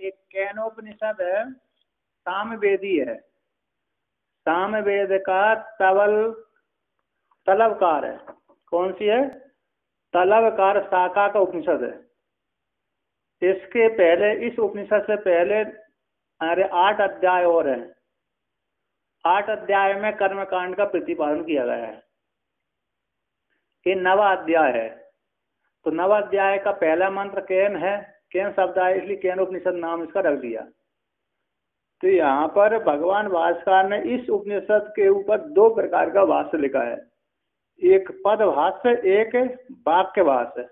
एक केनोपनिषद है, सामवेदी है। सामवेद का तलवकार है। कौन सी है? तलवकार शाखा का उपनिषद है। इसके पहले, इस उपनिषद से पहले अरे 8 अध्याय और हैं। 8 अध्याय में कर्मकांड का प्रतिपादन किया गया है। ये 9वां अध्याय है। तो 9वां अध्याय का पहला मंत्र केन है। केन शब्द है, इसलिए केनोपनिषद नाम इसका रख दिया। तो यहाँ पर भगवान भास्कर ने इस उपनिषद के ऊपर 2 प्रकार का भाष्य लिखा है। एक पद भाष्य, एक वाक्य भाष्य।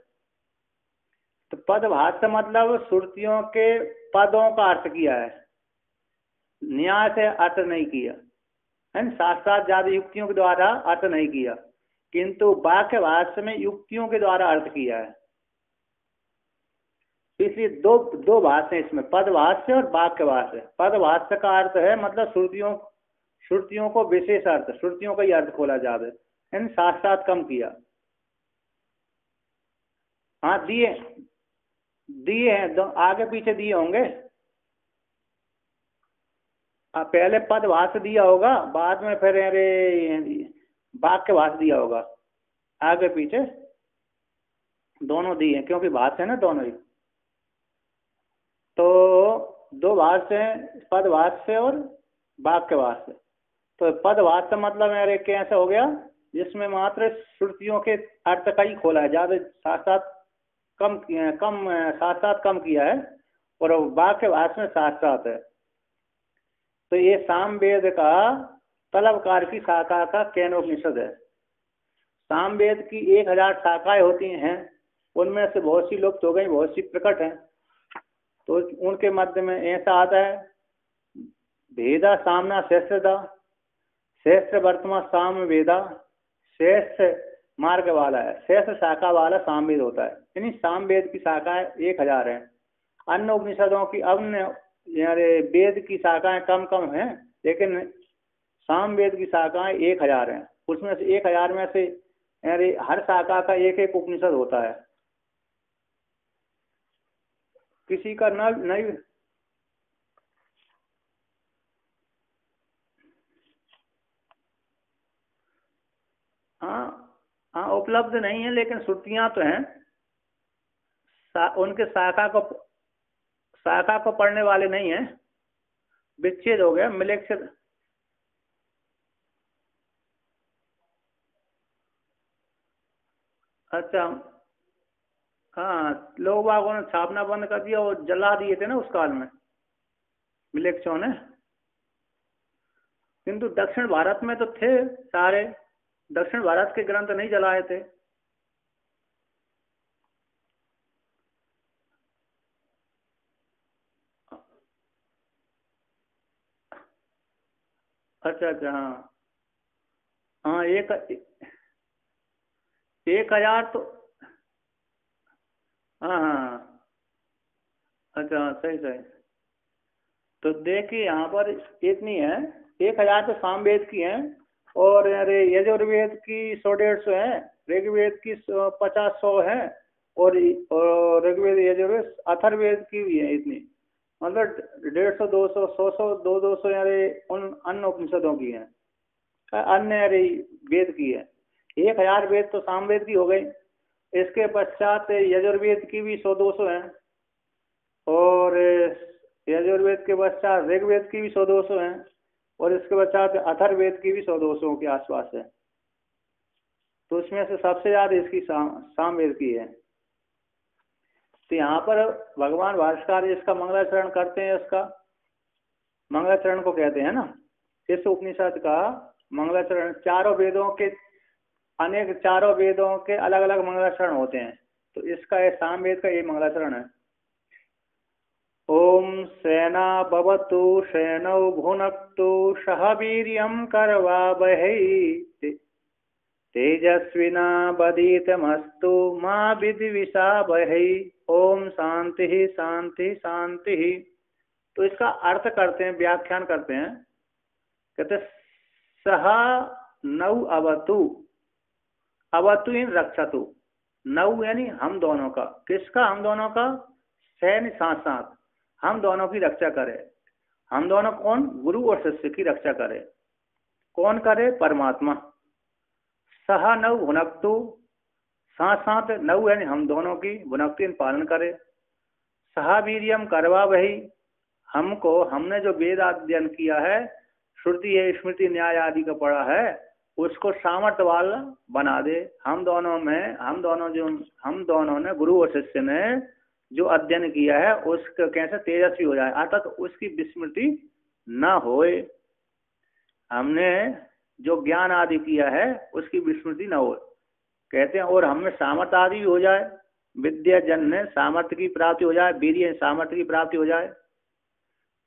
तो पद भाष्य मतलब श्रुतियों के पदों का अर्थ किया है, न्याय से अर्थ नहीं किया है, शास्त्रार्थ ज्यादा युक्तियों के द्वारा अर्थ नहीं किया, किंतु वाक्य भाष्य में युक्तियों के द्वारा अर्थ किया है। इसलिए दो भाष्य हैं इसमें, पद भाष्य और वाक्य भाष्य। पद भाष्य का अर्थ है मतलब श्रुतियों को विशेष अर्थ, श्रुतियों का ही अर्थ खोला जाता है, शास्त्रार्थ कम किया। हाँ दिए हैं, आगे पीछे दिए होंगे। पहले पद भाष्य दिया होगा, बाद में फिर अरे वाक्य भाष्य दिया होगा। आगे पीछे दोनों दिए हैं, क्योंकि भाष्य है ना दोनों ही। तो 2 भाष्य हैं, पद भाष्य और वाक्य भाष्य। तो पद भाष्य मतलब अरे कैसे हो गया, जिसमें मात्र श्रुतियों के अर्थ का ही खोला है, ज्यादा शास्त्रार्थ कम किया है, और वाक्य भाष्य में शास्त्रार्थ है। तो ये सामवेद का तलवकार की शाखा का केनोपनिषद है। सामवेद की 1000 शाखाएं होती हैं, उनमें से बहुत सी लुप्त हो गई, बहुत सी प्रकट हैं। तो उनके मध्य में ऐसा आता है, भेदा सामना शेषदा, शेष वर्तमान सामवेदा, शेष मार्ग वाला है, शेष शाखा वाला सामवेद होता है। यानी सामवेद की शाखाएं 1000 हैं। अन्य उपनिषदों की अन्य वेद की शाखाएं कम हैं, लेकिन सामवेद की शाखाएं 1000 हैं। उसमें से 1000 में से हर शाखा का एक एक उपनिषद होता है। किसी का नहीं हाँ उपलब्ध नहीं है, लेकिन श्रुतियां तो हैं। उनके शाखा को पढ़ने वाले नहीं है, विच्छेद हो गया, मिलेक्षर। अच्छा हाँ, लोग बागों ने छापना बंद कर दिया और जला दिए थे ना उस काल में मिलेक्षों ने। किंतु दक्षिण भारत में तो थे सारे, दक्षिण भारत के ग्रंथ नहीं जलाए थे। अच्छा हाँ हाँ, 1000 तो हाँ अच्छा सही। तो देखिए यहाँ पर इतनी है, 1000 तो सामवेद की हैं, और अरे यजुर्वेद की 100-150 है, ऋग्वेद की 50-100 है, और ऋग्वेद यजुर्वेद अथर्ववेद की भी है इतनी, मतलब 150-200 100 200 अरे उन अन्य उपनिषदों की है, अन्य अरे वेद की है। 1000 वेद तो सामवेद की हो गई। इसके पश्चात यजुर्वेद की भी 100-200 है, और यजुर्वेद के पश्चात ऋग्वेद की भी 100-200 है, और इसके पश्चात अथर्ववेद की भी 100-200 के आसपास है। तो उसमें से सबसे ज्यादा इसकी सामवेद की है। तो यहाँ पर भगवान भास्कर इसका मंगलाचरण करते हैं। इसका मंगलाचरण को कहते हैं ना, इस उपनिषद का मंगलाचरण, चारों वेदों के अलग अलग मंगलाचरण होते हैं। तो इसका सामवेद का ये मंगलाचरण है। ओम सेना भवतु सेनौ भुनक्तु सह वीर्यं करवावहै तेजस्विना बधीतमस्तु मा विद्विषावहै। ओम शांति शांति शांति। तो इसका अर्थ करते हैं, व्याख्यान करते हैं। कहते सह नौ अवतु, अवतु इन रक्षतु, नौ यानी हम दोनों का। किसका? हम दोनों का। सैन्य साथ साथ, हम दोनों की रक्षा करे। हम दोनों कौन? गुरु और शिष्य की रक्षा करे। कौन करे? परमात्मा। सहा नव भुनक्तु, साथ साथ नव यानी हम दोनों की, भुनक्ति पालन करे। सहा वीर्यम करवा वही, हमको हमने जो वेद अध्ययन किया है, श्रुति है, स्मृति, न्याय आदि का पढ़ा है, उसको सामर्थ्य वाला बना दे। हम दोनों ने गुरु और शिष्य ने जो अध्ययन किया है उसका कैसे तेजस्वी हो जाए, अर्थात उसकी विस्मृति न होए। हमने जो ज्ञान आदि किया है उसकी विस्मृति न हो, कहते हैं। और हमें सामर्थ्य आदि भी हो जाए, विद्या जन्य सामर्थ्य की प्राप्ति हो जाए, वीर्य सामर्थ्य की प्राप्ति हो जाए।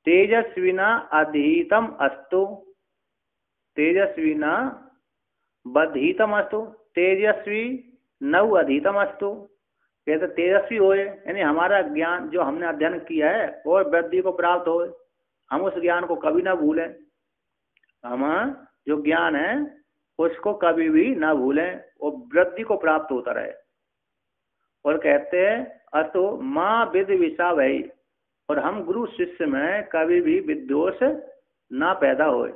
तेजस्विना अधीतम अस्तु, तेजस्विना बधीतम अस्तु, तेजस्वी नव अधीतम अस्तु, कहते तेजस्वी होए यानी हमारा ज्ञान जो हमने अध्ययन किया है और वृद्धि को प्राप्त होए, हम उस ज्ञान को कभी ना भूलें। हम जो ज्ञान है उसको कभी भी ना भूलें और वृद्धि को प्राप्त होता रहे। और कहते हैं अस्तु माँ विद विषा भई, और हम गुरु शिष्य में कभी भी विद्वेष ना पैदा होए।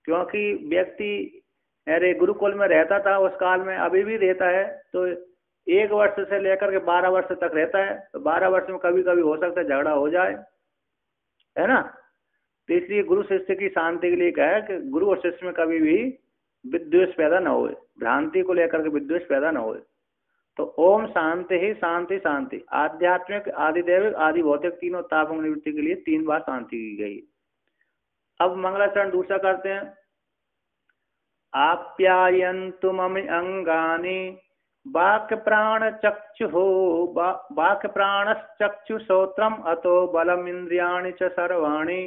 क्योंकि व्यक्ति अरे गुरुकुल में रहता था उस काल में, अभी भी रहता है, तो 1 वर्ष से लेकर के 12 वर्ष तक रहता है, तो 12 वर्ष में कभी कभी हो सकता है झगड़ा हो जाए, है ना। तो इसलिए गुरु शिष्य की शांति के लिए कहा है कि गुरु और शिष्य में कभी भी विद्वेष पैदा न होए, भ्रांति को लेकर के विद्वेष पैदा न होए। तो ओम शांति ही शांति शांति, आध्यात्मिक, आदिदैविक, आदि भौतिक तीनों तापों की निवृत्ति के लिए 3 बार शांति की गई। अब मंगलाचरण दूसरा करते हैं। आप्यायन्तु मम अंगानि वाक् प्राण चक्षु, वाक् प्राणश्चक्षु श्रोत्रम अतो बलम इंद्रियाणि च सर्वाणि,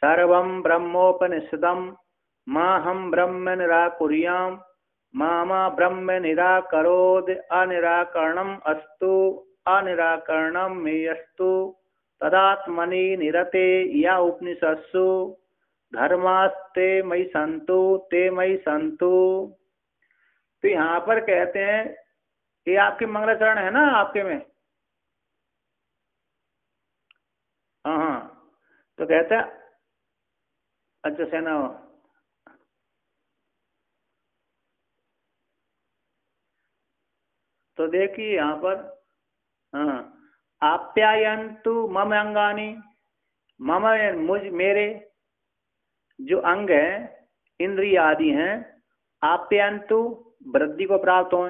सर्वं ब्रह्मोपनिषदम् माहं ब्रह्म निराकुर्याम्, मामा ब्रह्म निराकरोद, अनिराकरणम् अस्तु, अनिराकरणं मे अस्तु, तदात्मनि निरते या उपनिषत्सु, धर्मास्ते मयि संतु, ते मयि संतु। तो यहाँ पर कहते हैं, ये आपके मंगलाचरण है ना आपके में? हाँ, तो कहते हैं अच्छा सेना, तो देखिए यहाँ पर, हाँ, आप्यायन्तु मम अंगानि, मम मुझ मेरे जो अंग है, इंद्रिय आदि हैं, आप्यायन्तु वृद्धि को प्राप्त हो।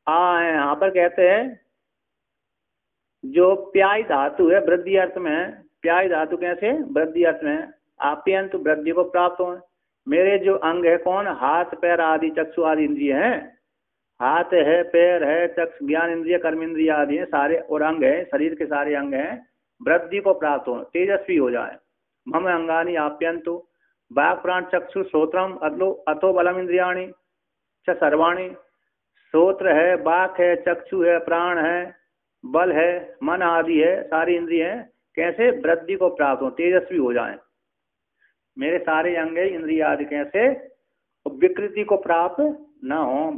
यहाँ पर कहते हैं जो प्याय धातु है वृद्धि अर्थ में है, प्याय धातु कैसे वृद्धि अर्थ में है, आप्यायन्तु वृद्धि को प्राप्त हो। मेरे जो अंग है कौन? हाथ पैर आदि चक्षु आदि इंद्रिय हैं, हाथ है, पैर है, चक्षु ज्ञान इंद्रिय कर्म इंद्रिय आदि हैं सारे, और अंग है, शरीर के सारे अंग हैं, वृद्धि को प्राप्त हो, तेजस्वी हो जाए। मम अंगानि आप्यन्तु वाक् प्राण चक्षु श्रोत्रम अतो बलम इंद्रियाणि च सर्वाणि, श्रोत्र है, वाक है, चक्षु है, प्राण है, बल है, मन आदि है, सारी इंद्रिय है, कैसे वृद्धि को प्राप्त हो, तेजस्वी हो जाए। मेरे सारे अंग इंद्रिय आदि कैसे विकृति को प्राप्त न हो,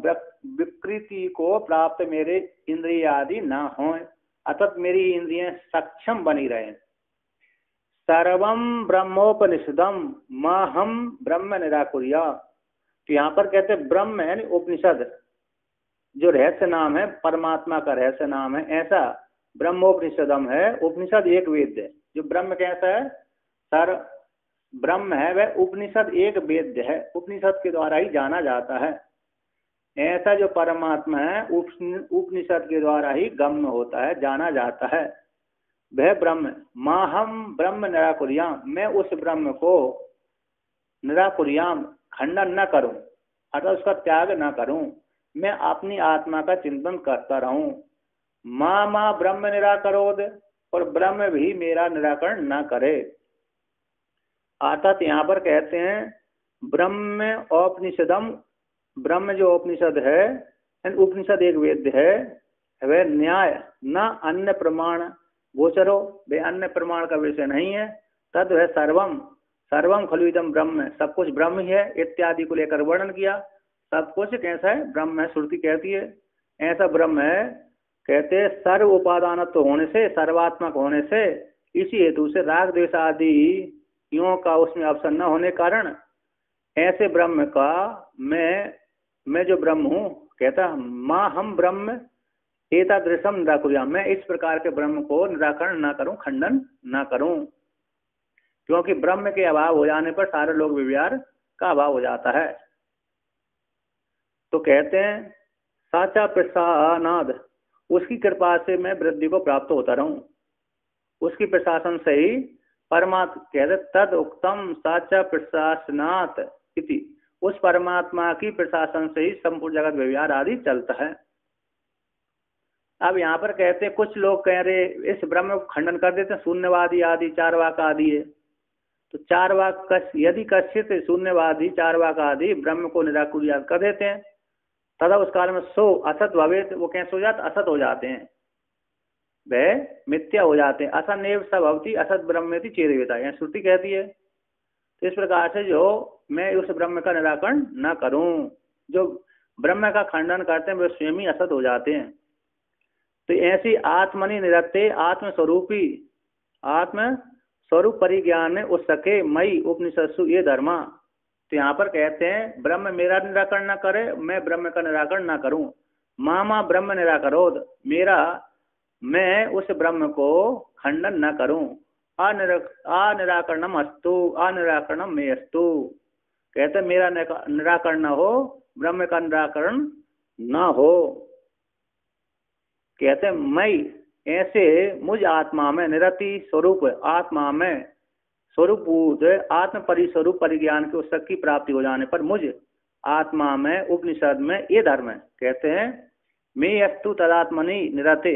विकृति को प्राप्त मेरे इंद्रिय आदि न हो, अतः मेरी इंद्रियां सक्षम बनी रहे। सर्वम ब्रह्मोपनिषदम माहम ब्रह्म निराकुर्या, तो यहाँ पर कहते हैं ब्रह्म यानी उपनिषद, जो रहस्य नाम है, परमात्मा का रहस्य नाम है, ऐसा ब्रह्मोपनिषदम है। उपनिषद एक वेद है, जो ब्रह्म कैसा है, सर ब्रह्म है वह उपनिषद एक वेद है, उपनिषद के द्वारा ही जाना जाता है। ऐसा जो परमात्मा है उपनिषद के द्वारा ही गम्य होता है, जाना जाता है। वह ब्रह्म, माहम ब्रह्म निराकुर्याम, मैं उस ब्रह्म को निराकुर्याम खंडन न करूं, अर्थात उसका त्याग न करूं, मैं अपनी आत्मा का चिंतन करता रहूं। माँ ब्रह्म निराकरोद, और ब्रह्म भी मेरा निराकरण न करे। अर्थात यहाँ पर कहते हैं ब्रह्म औपनिषदम, ब्रह्म जो उपनिषद है, उपनिषद एक वेद है, वह न्याय न अन्य प्रमाण गोचरो, वे अन्य प्रमाण का विषय नहीं है। तद है सर्वम, सर्वम खलु इदम ब्रह्म, सब कुछ ब्रह्म ही है इत्यादि को लेकर वर्णन किया। सब कुछ कैसा है? ब्रह्म है, श्रुति कहती है ऐसा ब्रह्म है कहते सर्व उपादानत्व होने से, सर्वात्मक होने से, इसी हेतु से राग द्वेष आदि यों का उसमें अवसर न होने कारण ऐसे ब्रह्म का मैं जो ब्रह्म हूँ, कहता माँ हम ब्रह्म एतादृशम निराकुर्याम, मैं इस प्रकार के ब्रह्म को निराकरण ना करूं, खंडन ना करूं, क्योंकि ब्रह्म के अभाव हो जाने पर सारे लोग विव्यार का अभाव हो जाता है। तो कहते हैं साचा प्रसानाद, उसकी कृपा से मैं वृद्धि को प्राप्त होता रहूं, उसकी प्रशासन से ही परमात्मा, कहते तद उक्तम साचा प्रशासनात् इति, उस परमात्मा की प्रशासन से ही संपूर्ण जगत व्यवहार आदि चलता है। अब यहाँ पर कहते हैं कुछ लोग कह रहे इस ब्रह्म को खंडन कर देते हैं, शून्यवादी आदि चारवाक आदि है। तो चारवाक यदि कश्चित शून्यवादी चारवाक आदि ब्रह्म को निराकुर्यात कर देते हैं, तथा उस काल में सो असत भवेत, वो कैसे हो जाते, असत हो जाते हैं, वह मिथ्या हो जाते हैं। असनेव स भवति असत ब्रह्मेति चेदेवता, यह श्रुति कहती है। तो इस प्रकार से जो मैं उस ब्रह्म का निराकरण न करूं, जो ब्रह्म का खंडन करते हैं वे स्वयं ही असत हो जाते हैं। तो ऐसी आत्मनि निरते आत्मस्वरूपी, आत्म स्वरूप परिज्ञान उस सके मई उपनिषत्सु ये धर्मा। तो यहाँ पर कहते हैं ब्रह्म मेरा निराकरण न करे, मैं ब्रह्म का निराकरण न करूं। मामा ब्रह्म निराकरोध, मेरा मैं उस ब्रह्म को खंडन न करूं। अनिराकरणम अस्तु अनिराकरणम मे अस्तु, कहते मेरा निराकरण न हो, ब्रह्म का निराकरण न हो। कहते मैं ऐसे मुझ आत्मा में निरति स्वरूप आत्मा में स्वरूप आत्म परिस्वरूप परिज्ञान के उसक की प्राप्ति हो जाने पर मुझ आत्मा में उपनिषद में ये धर्म है। कहते हैं मैं अस्तु तदात्मनि निरते,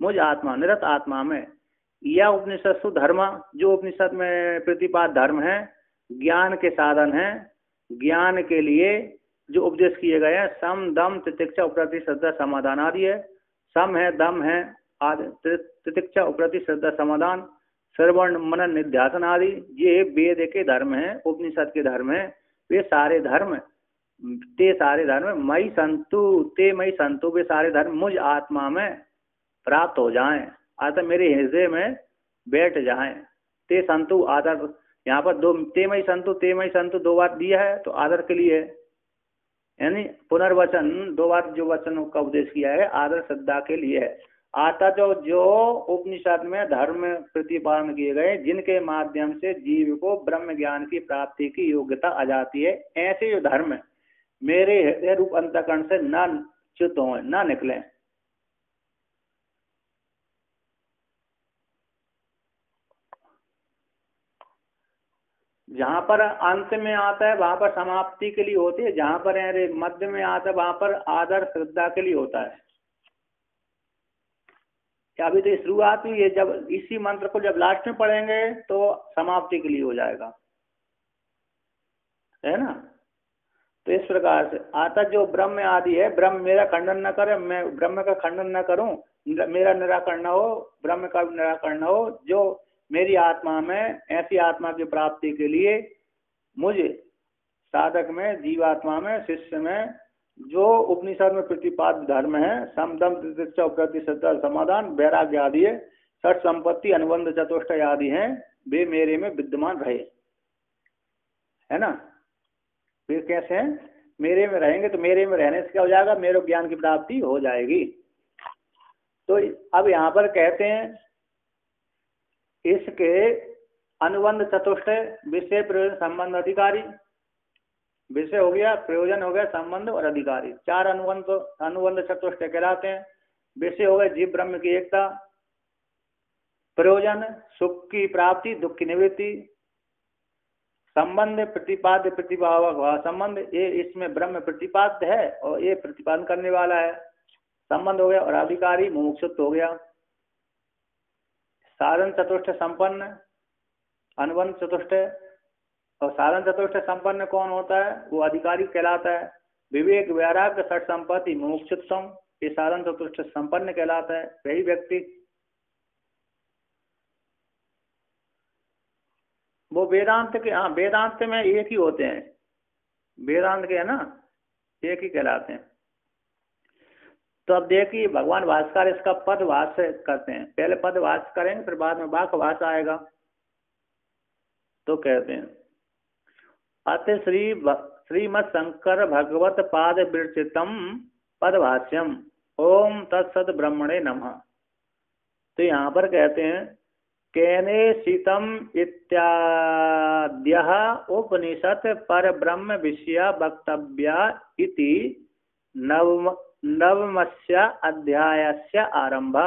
मुझ आत्मा निरत आत्मा में, या उपनिषद धर्म, जो उपनिषद में प्रतिपाद धर्म है, ज्ञान के साधन है, ज्ञान के लिए जो उपदेश किए गए हैं, सम दम तितिक्षा उपरति श्रद्धा समाधान आदि है। सम है, दम है, तितिक्षा उपरति श्रद्धा समाधान, श्रवण मनन निध्यासन आदि, ये वेद के धर्म है, उपनिषद के धर्म है। वे सारे धर्म ते सारे धर्म मई संतु ते मई संतु, वे सारे धर्म मुझ आत्मा में प्राप्त हो जाएं, अर्थात मेरे हृदय में बैठ जाएं। ते संतु आदर, यहाँ पर दो ते मई संतु दो बार दिया है, तो आदर के लिए, यानी पुनर्वचन दो बार जो वचन का उपदेश किया है आदर श्रद्धा के लिए है। आता जो उपनिषद में धर्म प्रतिपादन किए गए, जिनके माध्यम से जीव को ब्रह्म ज्ञान की प्राप्ति की योग्यता आ जाती है, ऐसे जो धर्म मेरे हृदय रूप अंतःकरण से न च्युत हो, न निकले। जहाँ पर अंत में आता है वहां पर समाप्ति के लिए होती है, जहाँ पर मध्य में आता है वहां पर आदर श्रद्धा के लिए होता है। अभी तो शुरुआत हुई है, जब इसी मंत्र को जब लास्ट में पढ़ेंगे तो समाप्ति के लिए हो जाएगा, है ना। तो इस प्रकार से आता जो ब्रह्म आदि है, ब्रह्म मेरा खंडन न करे, मैं ब्रह्म का खंडन न करूं, मेरा निराकरण न हो, ब्रह्म का निराकरण न हो, जो मेरी आत्मा में ऐसी आत्मा की प्राप्ति के लिए मुझे साधक में, जीवात्मा में, शिष्य में जो उपनिषद में प्रतिपाद धर्म है, समदम तितिक्षा उपरति श्रद्धा समाधान वैराग्य आदि है, सठ संपत्ति अनुबंध चतुष्टय आदि हैं, वे मेरे में विद्यमान रहे, है ना। वे कैसे हैं, मेरे में रहेंगे, तो मेरे में रहने से क्या हो जाएगा, मेरे ज्ञान की प्राप्ति हो जाएगी। तो अब यहाँ पर कहते हैं इसके अनुबंध चतुष्टय, विषय प्रयोजन संबंध अधिकारी, विषय हो गया, प्रयोजन हो गया, संबंध और अधिकारी, चार अनुबंध चतुष्टय कहलाते हैं। विषय हो गए जीव ब्रह्म की एकता, प्रयोजन सुख की प्राप्ति दुख की निवृत्ति, संबंध प्रतिपाद्य प्रतिपादक संबंध, ये इसमें ब्रह्म प्रतिपाद्य है और ये प्रतिपादन करने वाला है, संबंध हो गया, और अधिकारी मुमुक्षुत्व हो गया। साधन चतुष्टय संपन्न, अनुबंध चतुष्टय, और साधन चतुष्टय संपन्न कौन होता है, वो अधिकारी कहलाता है। विवेक वैराग्य सठ संपत्ति मुमुक्षुत्वम, ये साधन चतुष्टय संपन्न कहलाता है, वही व्यक्ति। वो वेदांत के, हाँ वेदांत में एक ही होते हैं, वेदांत के है ना, एक ही कहलाते हैं। तो अब देखिए भगवान भास्कर इसका पदभाष्य करते हैं, पहले पदभाष्य करेंगे फिर बाद में वाक्य भाष्य आएगा। तो कहते हैं अत श्रीमद शंकर भगवत पाद विरचितम पदभाष्यम ओम तत्सत ब्रह्मणे नमः। तो यहाँ पर कहते हैं केने शीतम इत्याद्यः उपनिषत् पर ब्रह्म विषया वक्तव्या इति नवमस्य अध्यायस्य आरंभ।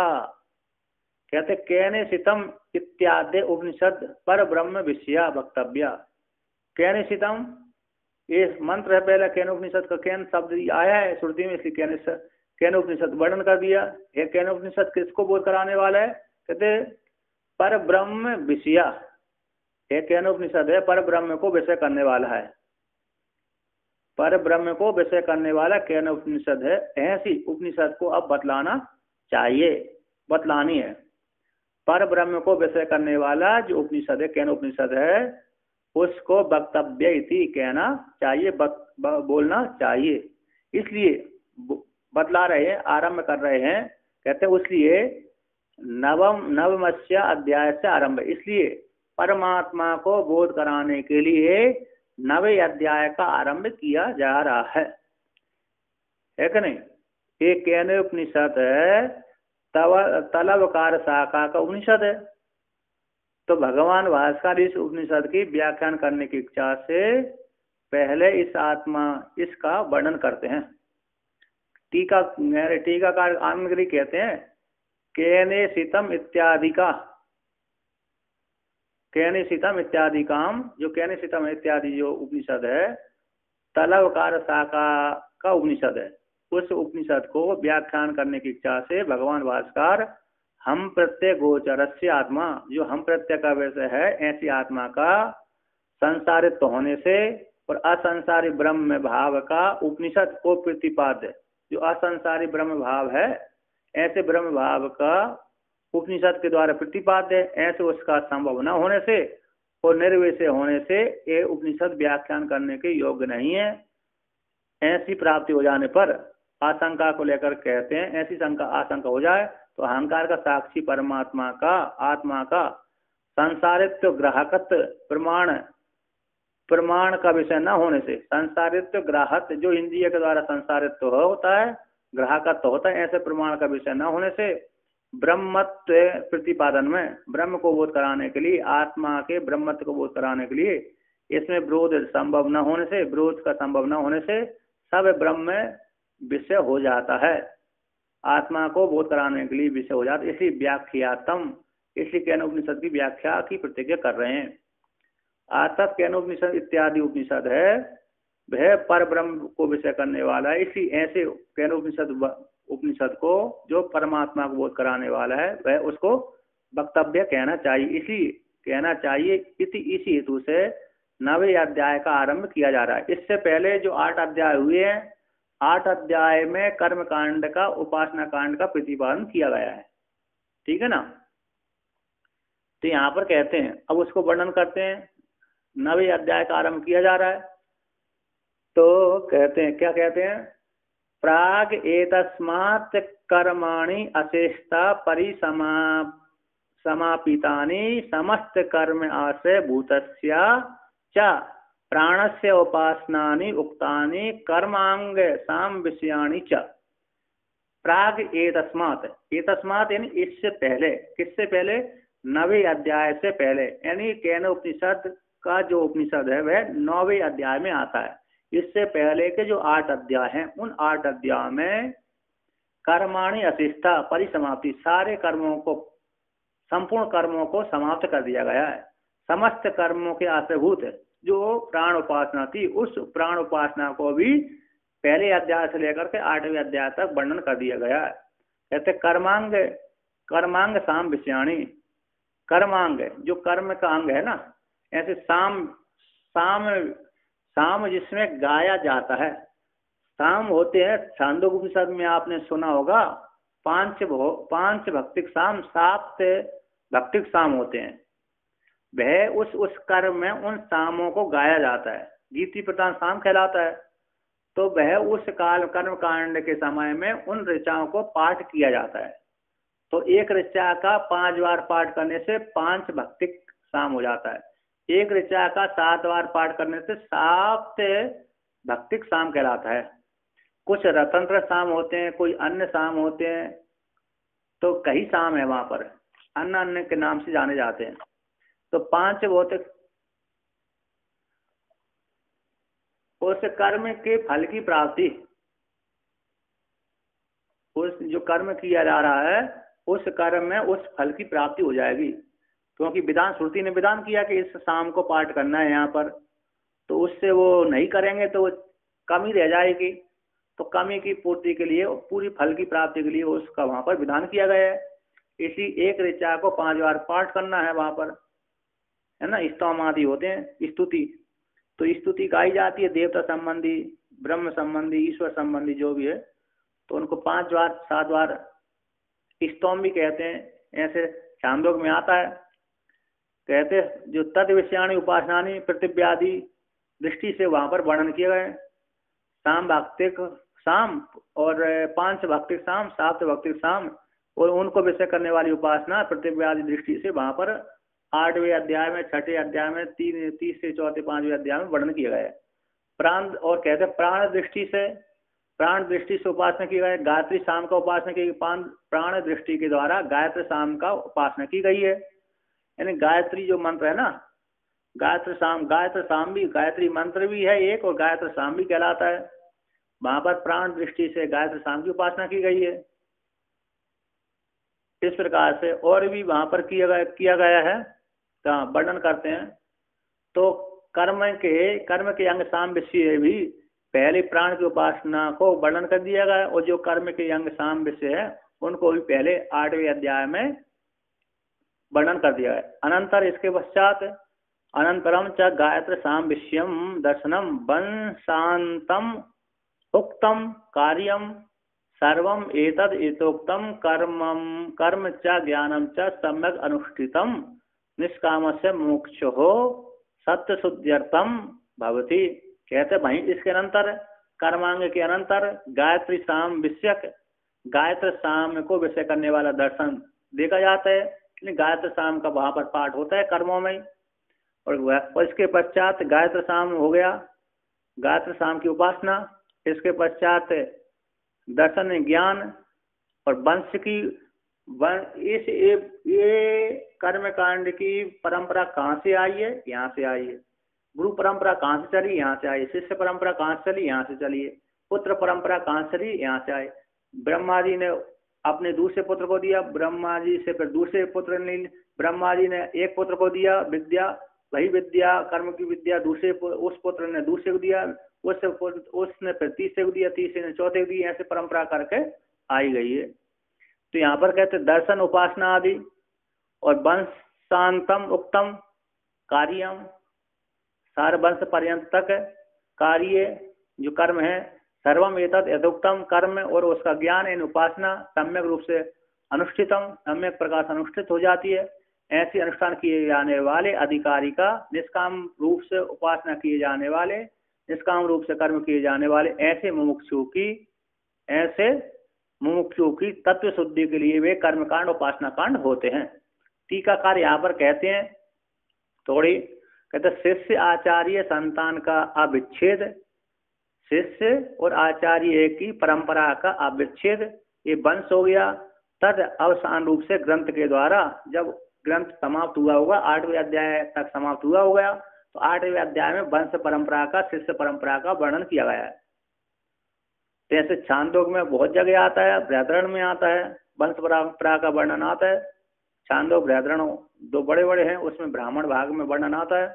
कहते केने शीतम इत्यादि उपनिषद पर ब्रह्म विषया वक्तव्या। केने शीतम ये मंत्र है, पहले केन उपनिषद का केन शब्द आया है श्रुति में, इसलिए केन उपनिषद वर्णन कर दिया। ये केन उपनिषद किसको बोध कराने वाला है? कहते पर ब्रह्म विषया। एक केन उपनिषद है पर ब्रह्म को विषय करने वाला है, पर ब्रह्म को विषय करने वाला केन उपनिषद है। ऐसी उपनिषद को अब बतलाना चाहिए, बतलानी है। पर ब्रह्म को विषय करने वाला जो उपनिषद है, केन उपनिषद है, उसको वक्तव्य इति कहना चाहिए, बोलना चाहिए। इसलिए बतला रहे हैं, आरंभ कर रहे हैं। कहते हैं इसलिए नवमस्य अध्याय से आरंभ, इसलिए परमात्मा को बोध कराने के लिए नवे अध्याय का आरंभ किया जा रहा है कि नहीं? एक केन उपनिषद है, तलवकार शाखा का उपनिषद है। तो भगवान भास्कर इस उपनिषद की व्याख्यान करने की इच्छा से पहले इस आत्मा इसका वर्णन करते हैं। टीकाकार आनंदगिरी कहते हैं केने शीतम इत्यादि का, केने शीतम इत्यादि काम, जो केने शीतम इत्यादि जो उपनिषद है तलवकार शाखा का उपनिषद है, उस उपनिषद को व्याख्यान करने की इच्छा से भगवान भास्कर हम प्रत्यय गोचरस्य आत्मा, जो हम प्रत्यय का विषय है, ऐसी आत्मा का संसारित होने से और असंसारी ब्रह्म भाव का उपनिषद को प्रतिपाद्य, जो असंसारी ब्रह्म भाव है ऐसे ब्रह्म भाव का उपनिषद के द्वारा प्रतिपाद्य, ऐसे उसका संभव न होने से और निर्विषय होने से ये उपनिषद व्याख्यान करने के योग्य नहीं है। ऐसी प्राप्ति हो जाने पर आशंका को लेकर कहते हैं, ऐसी आशंका हो जाए तो अहंकार का साक्षी परमात्मा का, आत्मा का संसारित्व ग्राहकत्व प्रमाण का विषय न होने से, संसारित्व ग्राहक जो इंद्रिय के द्वारा संसारित्व होता है, ग्राहकत्व होता है, ऐसे प्रमाण का विषय न होने से ब्रह्मत्व प्रतिपादन में, ब्रह्म को बोध कराने के लिए, आत्मा के ब्रह्मत्व को बोध कराने के लिए इसमें विरोध संभव न होने से, विरोध का संभव न होने से सब ब्रह्म विषय हो जाता है, आत्मा को बोध कराने के लिए विषय हो जाता है। इसी व्याख्यातम, इसलिए केनोपनिषद की व्याख्या की प्रतिज्ञा कर रहे हैं। आतत केनोपनिषद इत्यादि उपनिषद है, वह पर ब्रह्म को विषय करने वाला है। इसी ऐसे उपनिषद को जो परमात्मा को बोध कराने वाला है, वह उसको वक्तव्य कहना चाहिए, इसलिए कहना चाहिए। इसी हेतु से नवे अध्याय का आरंभ किया जा रहा है। इससे पहले जो 8 अध्याय हुए हैं, 8 अध्याय में कर्म कांड का, उपासना कांड का प्रतिपादन किया गया है, ठीक है ना। तो यहाँ पर कहते हैं, अब उसको वर्णन करते हैं, नवे अध्याय का आरंभ किया जा रहा है। तो कहते हैं, क्या कहते हैं? प्राग एतस्मात् कर्माणि अशेषता समापितानि समस्त कर्म आश्रय भूतस्य च प्राणस्य उपासनानि उक्तानि कर्मांग साम विषयाणि च। प्राग एतस्मात् यानी इससे पहले, किससे पहले? नवे अध्याय से पहले, यानी केन उपनिषद का जो उपनिषद है वह 9वें अध्याय में आता है। इससे पहले के जो 8 अध्याय हैं, उन 8 अध्याय में कर्माणि अशिष्टा परिसमाप्ति, सारे कर्मों को, संपूर्ण कर्मों को समाप्त कर दिया गया है। समस्त कर्मों के आश्रयभूत जो प्राण उपासना थी, उस प्राण उपासना को भी पहले अध्याय से लेकर के 8वें अध्याय तक वर्णन कर दिया गया है। कहते कर्मांग साम विषयाणी, कर्मांग जो कर्म का अंग है ना, ऐसे साम जिसमें गाया जाता है। साम होते हैं, छांदोग्य उपनिषद में आपने सुना होगा, 5 भक्तिक साम, 7 भक्तिक साम होते हैं। वह उस कर्म में उन सामों को गाया जाता है, गीति प्रधान साम कहलाता है। तो वह उस काल कर्म कांड के समय में उन ऋचाओं को पाठ किया जाता है। तो एक ऋचा का 5 बार पाठ करने से 5 भक्तिक साम हो जाता है। एक ऋचा का 7 बार पाठ करने से 7 भक्तिक साम कहलाता है। कुछ रतंत्र साम होते हैं, कोई अन्य साम होते हैं, तो कई साम है वहां पर, अन्य अन्य के नाम से जाने जाते हैं। तो 5 भौतिक उस कर्म के फल की प्राप्ति, उस जो कर्म किया जा रहा है उस कर्म में उस फल की प्राप्ति हो जाएगी। क्योंकि विधान श्रुति ने विधान किया कि इस शाम को पाठ करना है यहाँ पर, तो उससे वो नहीं करेंगे तो वो कमी रह जाएगी। तो कमी की पूर्ति के लिए, पूरी फल की प्राप्ति के लिए उसका वहां पर विधान किया गया है। इसी एक ऋचा को 5 बार पाठ करना है वहां पर, है ना। स्तोम आदि होते हैं स्तुति, तो स्तुति गाई जाती है देवता संबंधी, ब्रह्म संबंधी, ईश्वर संबंधी जो भी है, तो उनको 5 बार 7 बार स्तोम भी कहते हैं। ऐसे छांदोग में आता है, कहते जो तद विषयाणी उपासनानी पृथिव्यादि दृष्टि से वहां पर वर्णन किए गए। शाम भक्तिक शाम और 5 भक्तिक शाम, 7 भक्तिक शाम, और उनको विषय करने वाली उपासना पृथिव्यादि दृष्टि से वहां पर 8वें अध्याय में, 6ठे अध्याय में, 3 से 4, 5वें अध्याय में वर्णन किया गया है। प्राण, और कहते हैं प्राण दृष्टि से, प्राण दृष्टि से उपासना की गई। गायत्री शाम का उपासना की, प्राण दृष्टि के द्वारा गायत्री शाम का उपासना की गई है। यानी गायत्री जो मंत्र है ना, गायत्री शाम भी गायत्री मंत्र भी है एक, और गायत्री शाम भी कहलाता है। वहां पर प्राण दृष्टि से गायत्री शाम की उपासना की गई है। इस प्रकार से और भी वहां पर किया गया है, कहाँ वर्णन करते हैं। तो कर्म के अंग शाम विषय भी पहले प्राण की उपासना को वर्णन कर दिया गया, और जो कर्म के अंग शाम विषय है उनको भी पहले 8वें अध्याय में वर्णन कर दिया है। अनंतर इसके पश्चात अनंतरम च गायत्र शाम विषयम दर्शनम वंशांतम उक्तम कार्यम सर्वम एतद एतोक्तम कर्म च ज्ञानम च सम्यक अनुष्ठितम निष्कामस्य मोक्षो सत्य शुद्ध्यर्थम भवति। कहते भाई इसके अनंतर, कर्मांग के अनंतर गायत्री शाम विषयक, गायत्री शाम को विषय करने वाला दर्शन देखा जाता है। गायत्री शाम का वहां पर पाठ होता है कर्मों में। और इसके पश्चात गायत्री शाम हो गया, गायत्री शाम की उपासना। इसके पश्चात दर्शन ज्ञान और वंश की ये कर्म कांड की परंपरा कहाँ से आई है? यहाँ से आई है। गुरु परंपरा कहाँ से चली? यहाँ से आई। शिष्य परंपरा कहाँ से चली? यहाँ से चली है। पुत्र परंपरा कहाँ से चली? यहाँ से आई। ब्रह्मा जी ने अपने दूसरे पुत्र को दिया, ब्रह्मा जी से फिर दूसरे पुत्र ने, ब्रह्मा जी ने एक पुत्र को दिया विद्या, वही विद्या कर्म की विद्या दूसरे उस पुत्र ने दूसरे को दिया, उसने फिर तीसरे को दिया, तीसरे ने चौथे को दिया, ऐसे परंपरा करके आई गई है। तो यहाँ पर कहते दर्शन उपासना आदि और वंशांतम उक्तम कार्यम, सार वंश पर्यंत तक कार्य जो कर्म है, सर्वम एतद यथोक्तम कर्म और उसका ज्ञान इन उपासना सम्यक रूप से अनुष्ठितम, सम्यक प्रकार से अनुष्ठित हो जाती है। ऐसे अनुष्ठान किए जाने वाले अधिकारी का, निष्काम रूप से उपासना किए जाने वाले, निष्काम रूप से कर्म किए जाने वाले ऐसे मुमुक्षु की तत्व शुद्धि के लिए वे कर्मकांड उपासना कांड होते हैं। टीकाकार यहाँ पर कहते हैं थोड़ी, कहते शिष्य आचार्य संतान का अविच्छेद, शिष्य और आचार्य की परंपरा का अविच्छेद, ये वंश हो गया। तद अवसान रूप से ग्रंथ के द्वारा, जब ग्रंथ समाप्त हुआ होगा 8वें अध्याय तक समाप्त हुआ हो गया, तो 8वें अध्याय में वंश परंपरा का, शिष्य परंपरा का वर्णन किया गया है। जैसे छांदोग में बहुत जगह आता है, बृहदारण्य में आता है, वंश परंपरा का वर्णन आता है। छांदोग बृहदारण्य 2 बड़े बड़े हैं, उसमें ब्राह्मण भाग में वर्णन आता है।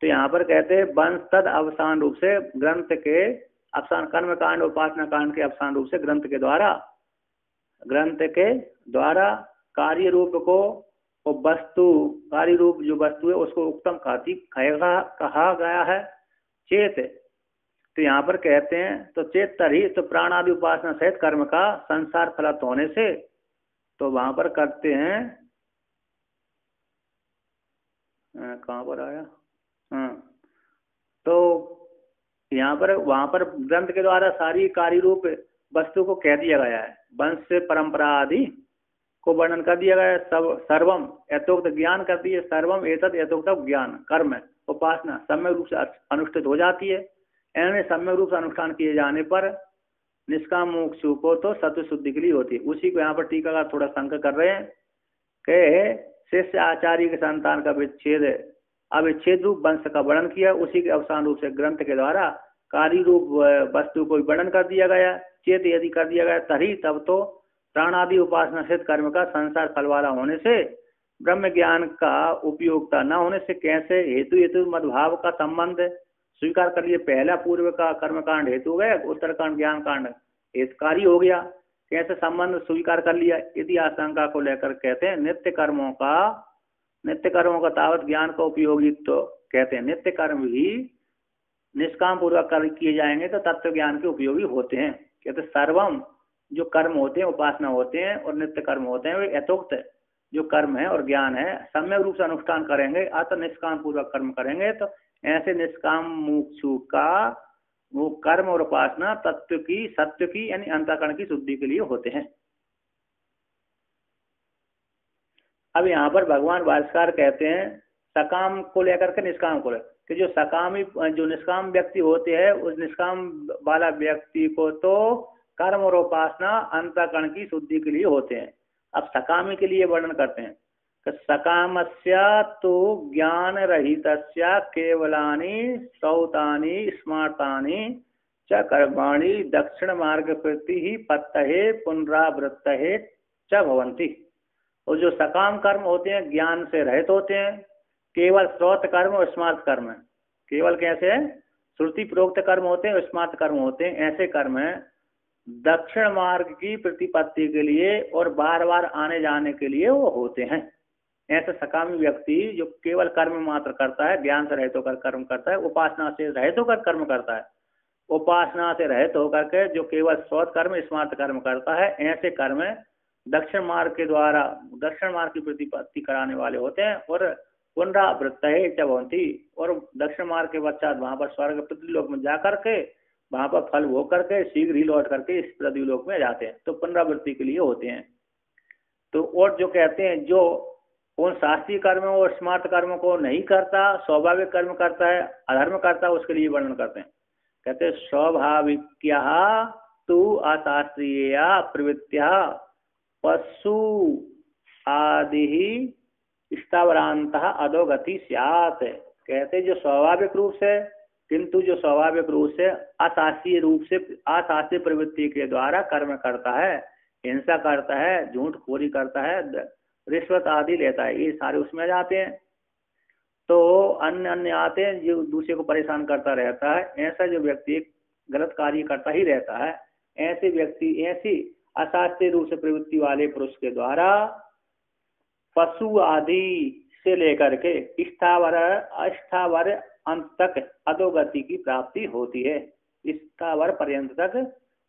तो यहाँ पर कहते हैं वंश तद अवसान रूप से ग्रंथ के अवसान, कर्म कांड उपासना कांड के अवसान रूप से ग्रंथ के द्वारा कार्य रूप को, और वस्तु कार्य रूप जो वस्तु है उसको उत्तम कहा गया है चेत। तो यहाँ पर कहते हैं तो चेत तरी, तो प्राण आदि उपासना सहित कर्म का संसार फलत होने से, तो वहां पर करते हैं, कहाँ पर आया, हाँ, तो यहाँ पर वहां पर ग्रंथ के द्वारा सारी कार्य रूप वस्तु को कह दिया गया है। वंश से परंपरा आदि को वर्णन कर दिया गया है। सब सर्वम यथोक्त ज्ञान कर दिए, सर्वम एतत् यथोक्त ज्ञान कर्म उपासना सम्यक रूप से अनुष्ठित हो जाती है। यानी सम्यक रूप से अनुष्ठान किए जाने पर निष्काम मोक्ष को तो सत्व शुद्धि के लिए होती है। उसी को यहाँ पर टीकाकार थोड़ा शंका कर रहे हैं कि शिष्य आचार्य के संतान का विच्छेद अविच्छेद रूप वंश का वर्णन किया, उसी के अवसान रूप से ग्रंथ के द्वारा कार्य रूप वस्तु को वर्णन कर दिया गया। चेत यदि कर दिया गया तभी तब तो प्राण आदि उपासना सिद्ध कर्म का संसार फल वाला होने से ब्रह्म ज्ञान का उपयोगिता न होने से कैसे हेतु हेतु मदभाव का संबंध स्वीकार कर लिए। पहला पूर्व का कर्मकांड हेतु हो गया, उत्तरकांड ज्ञान कांड हितकारी हो गया, कैसे संबंध स्वीकार कर लिया। इति आशंका को लेकर कहते हैं नित्य कर्मों का तावत ज्ञान का उपयोगी, तो कहते हैं नित्य कर्म भी निष्काम पूर्वक कर्म किए जाएंगे तो तत्व ज्ञान के उपयोगी होते हैं। कहते सर्वम जो कर्म होते हैं उपासना होते हैं और नित्य कर्म होते हैं वे यथोक्त जो कर्म है और ज्ञान है सम्यक रूप से अनुष्ठान करेंगे अतः निष्काम पूर्वक कर्म करेंगे तो ऐसे निष्काम मुक्षु का वो कर्म और उपासना तत्व की सत्य की यानी अंतःकरण की शुद्धि के लिए होते हैं। अब यहाँ पर भगवान भाष्यकार कहते हैं सकाम को लेकर के निष्काम को लेकर कि जो सकामी जो निष्काम व्यक्ति होते हैं उस निष्काम वाला व्यक्ति को तो कर्म और उपासना अंतःकरण की शुद्धि के लिए होते हैं। अब सकामी के लिए वर्णन करते हैं कि सकामस्य तो ज्ञान रहितस्य केवलानि सौतानि स्मार्तानि च कर्माणि दक्षिण मार्ग प्रति ही पत्तहे पुनरावृत्तहे च भवन्ति। और जो सकाम कर्म होते हैं ज्ञान से रहित होते हैं, केवल श्रोत कर्म और स्मार्त कर्म है। केवल कैसे है श्रुति प्रोक्त कर्म होते हैं, स्मार्त कर्म होते हैं, ऐसे कर्म है दक्षिण मार्ग की प्रतिपत्ति के लिए और बार बार आने जाने के लिए वो होते हैं। ऐसे सकामी व्यक्ति जो केवल कर्म मात्र करता है, ज्ञान से रहित होकर कर्म करता है, उपासना से रहित होकर कर्म करता है, उपासना से रहित होकर के जो केवल श्रोत कर्म स्मार्त कर्म करता है, ऐसे कर्म दक्षिण मार्ग के द्वारा दक्षिण मार्ग की प्रतिपत्ति कराने वाले होते हैं और पुनरावृत्त है भवन्ति। और दक्षिण मार्ग के पश्चात वहां पर स्वर्ग पृथ्वीलोक में जाकर के वहां पर फल भोग करके शीघ्र ही लौट करके इस पृथ्वीलोक में जाते हैं, तो पुनरावृत्ति के लिए होते हैं। तो और जो कहते हैं जो उन शास्त्रीय कर्म और स्मार्त कर्म को नहीं करता, स्वाभाविक कर्म करता है, अधर्म करता है, उसके लिए वर्णन करते हैं। कहते स्वाभाविक तु अशास्त्रीय प्रवृत्त्या पशु आदि स्थावरांत अधोगति स्यात्। कहते जो स्वाभाविक रूप से किंतु जो स्वाभाविक रूप से अशास्त्रीय प्रवृत्ति के द्वारा कर्म करता है, हिंसा करता है, झूठ खोरी करता है, रिश्वत आदि लेता है, ये सारे उसमें जाते हैं। तो अन्य अन्य आते हैं जो दूसरे को परेशान करता रहता है, ऐसा जो व्यक्ति गलत कार्य करता ही रहता है, ऐसे व्यक्ति ऐसी अशास्त्रीय रूप से प्रवृत्ति वाले पुरुष के द्वारा पशु आदि से लेकर के स्थावर अस्थावर अंत तक अधोगति की प्राप्ति होती है। स्थावर पर्यंत तक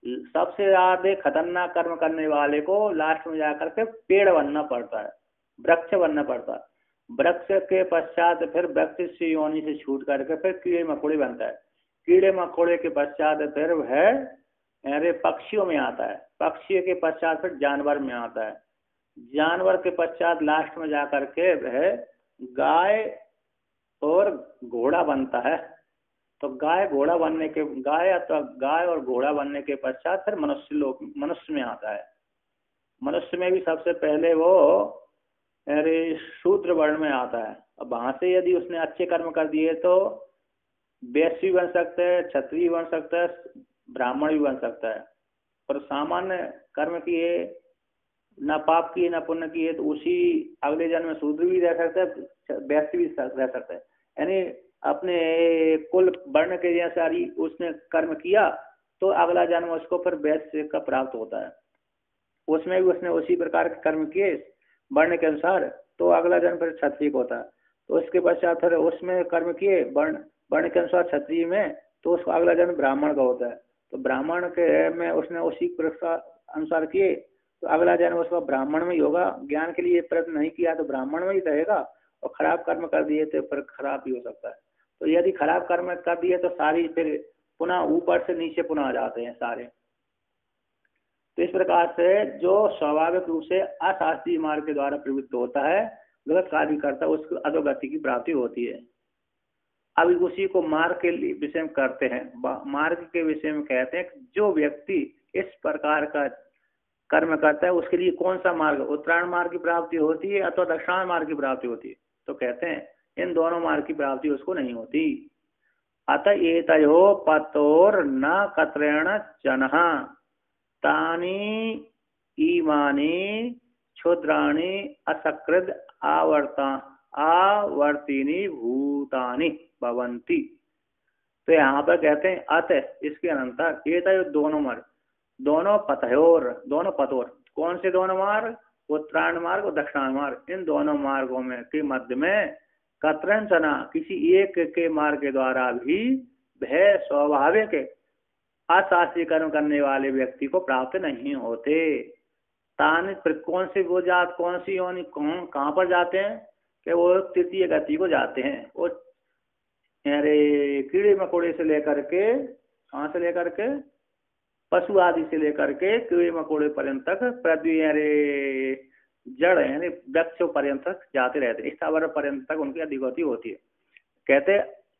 सबसे ज्यादा खतरनाक कर्म करने वाले को लास्ट में जाकर के पेड़ बनना पड़ता है, वृक्ष बनना पड़ता है। वृक्ष के पश्चात फिर वृक्ष से योनि से छूट करके फिर कीड़े मकोड़े बनता है, कीड़े मकोड़े के पश्चात फिर वह पक्षियों में आता है, पक्षियों के पश्चात फिर जानवर में आता है, जानवर के पश्चात लास्ट में जाकर के वह गाय और घोड़ा बनता है। तो गाय घोड़ा बनने के गाय और घोड़ा बनने के पश्चात फिर मनुष्य में आता है। मनुष्य में भी सबसे पहले वो शूद्र वर्ण में आता है। अब वहां से यदि उसने अच्छे कर्म कर दिए तो वैश्य भी बन सकता है, क्षत्रिय बन सकता है, ब्राह्मण भी बन सकता है। और सामान्य कर्म किए न पाप किए न पुण्य किए तो उसी अगले जन्म में शूद्र भी रह सकता है, वैश्य भी रह सकता है। यानी अपने कुल वर्ण के जैसा उसने कर्म किया तो अगला जन्म उसको फिर वैश्य का प्राप्त होता है। उसमें भी उसने उसी प्रकार के कर्म किए वर्ण के अनुसार तो अगला जन्म फिर क्षत्रिय होता है। तो उसके पश्चात फिर उसमें कर्म किए वर्ण के अनुसार क्षत्रिय में तो उसको अगला जन्म ब्राह्मण का होता है। तो ब्राह्मण के में उसने उसी अनुसार किए तो अगला जन्म उसका ब्राह्मण में ही होगा। ज्ञान के लिए प्रयत्न नहीं किया तो ब्राह्मण में ही रहेगा, और खराब कर्म कर दिए तो फिर खराब ही हो सकता है। तो यदि खराब कर्म कर दिए तो सारी फिर पुनः ऊपर से नीचे पुनः आ जाते हैं सारे। तो इस प्रकार से जो स्वाभाविक रूप से अशास्त्रीय मार्ग के द्वारा प्रवृत्त होता है, गलत कार्य करता है, उसको अधोगति की प्राप्ति होती है। अब उसी को मार्ग के विषय में करते हैं, मार्ग के विषय में कहते हैं जो व्यक्ति इस प्रकार का कर्म करता है उसके लिए कौन सा मार्ग, उत्तरायण मार्ग की प्राप्ति होती है अथवा दक्षिणायन मार्ग की प्राप्ति होती है। तो कहते हैं इन दोनों मार्ग की प्राप्ति उसको नहीं होती। अतः एतयो पतोर न कत्रेण जनः तानि ईमानि क्षुद्राणि असकृद आवर्तिनी भूतानि भवन्ति। तो यहाँ पर कहते हैं अतः इसके अनंतर एतयो दोनों मार्ग, दोनों पतोर कौन से दोनों मार्ग, उत्तरायण मार्ग और दक्षिणायन मार्ग, इन दोनों मार्गों में के मध्य में कतरन चना किसी एक के मार्ग के द्वारा भी भय स्वाभाविक अशास्त्रीय कर्म करने वाले व्यक्ति को प्राप्त नहीं होते। तान कौन से वो जात, कौन सी योनि, कहाँ पर जाते हैं कि वो तृतीय गति को जाते हैं। वो अरे कीड़े मकोड़े से लेकर के, कहाँ से लेकर के, पशु आदि से लेकर के कीड़े मकोड़े पर्यंत तक पृथ्वी अरे जड़ यानी वृक्षों पर्यंत तक जाते रहते, स्थावर पर्यंत तक उनकी अधिगति होती है। कहते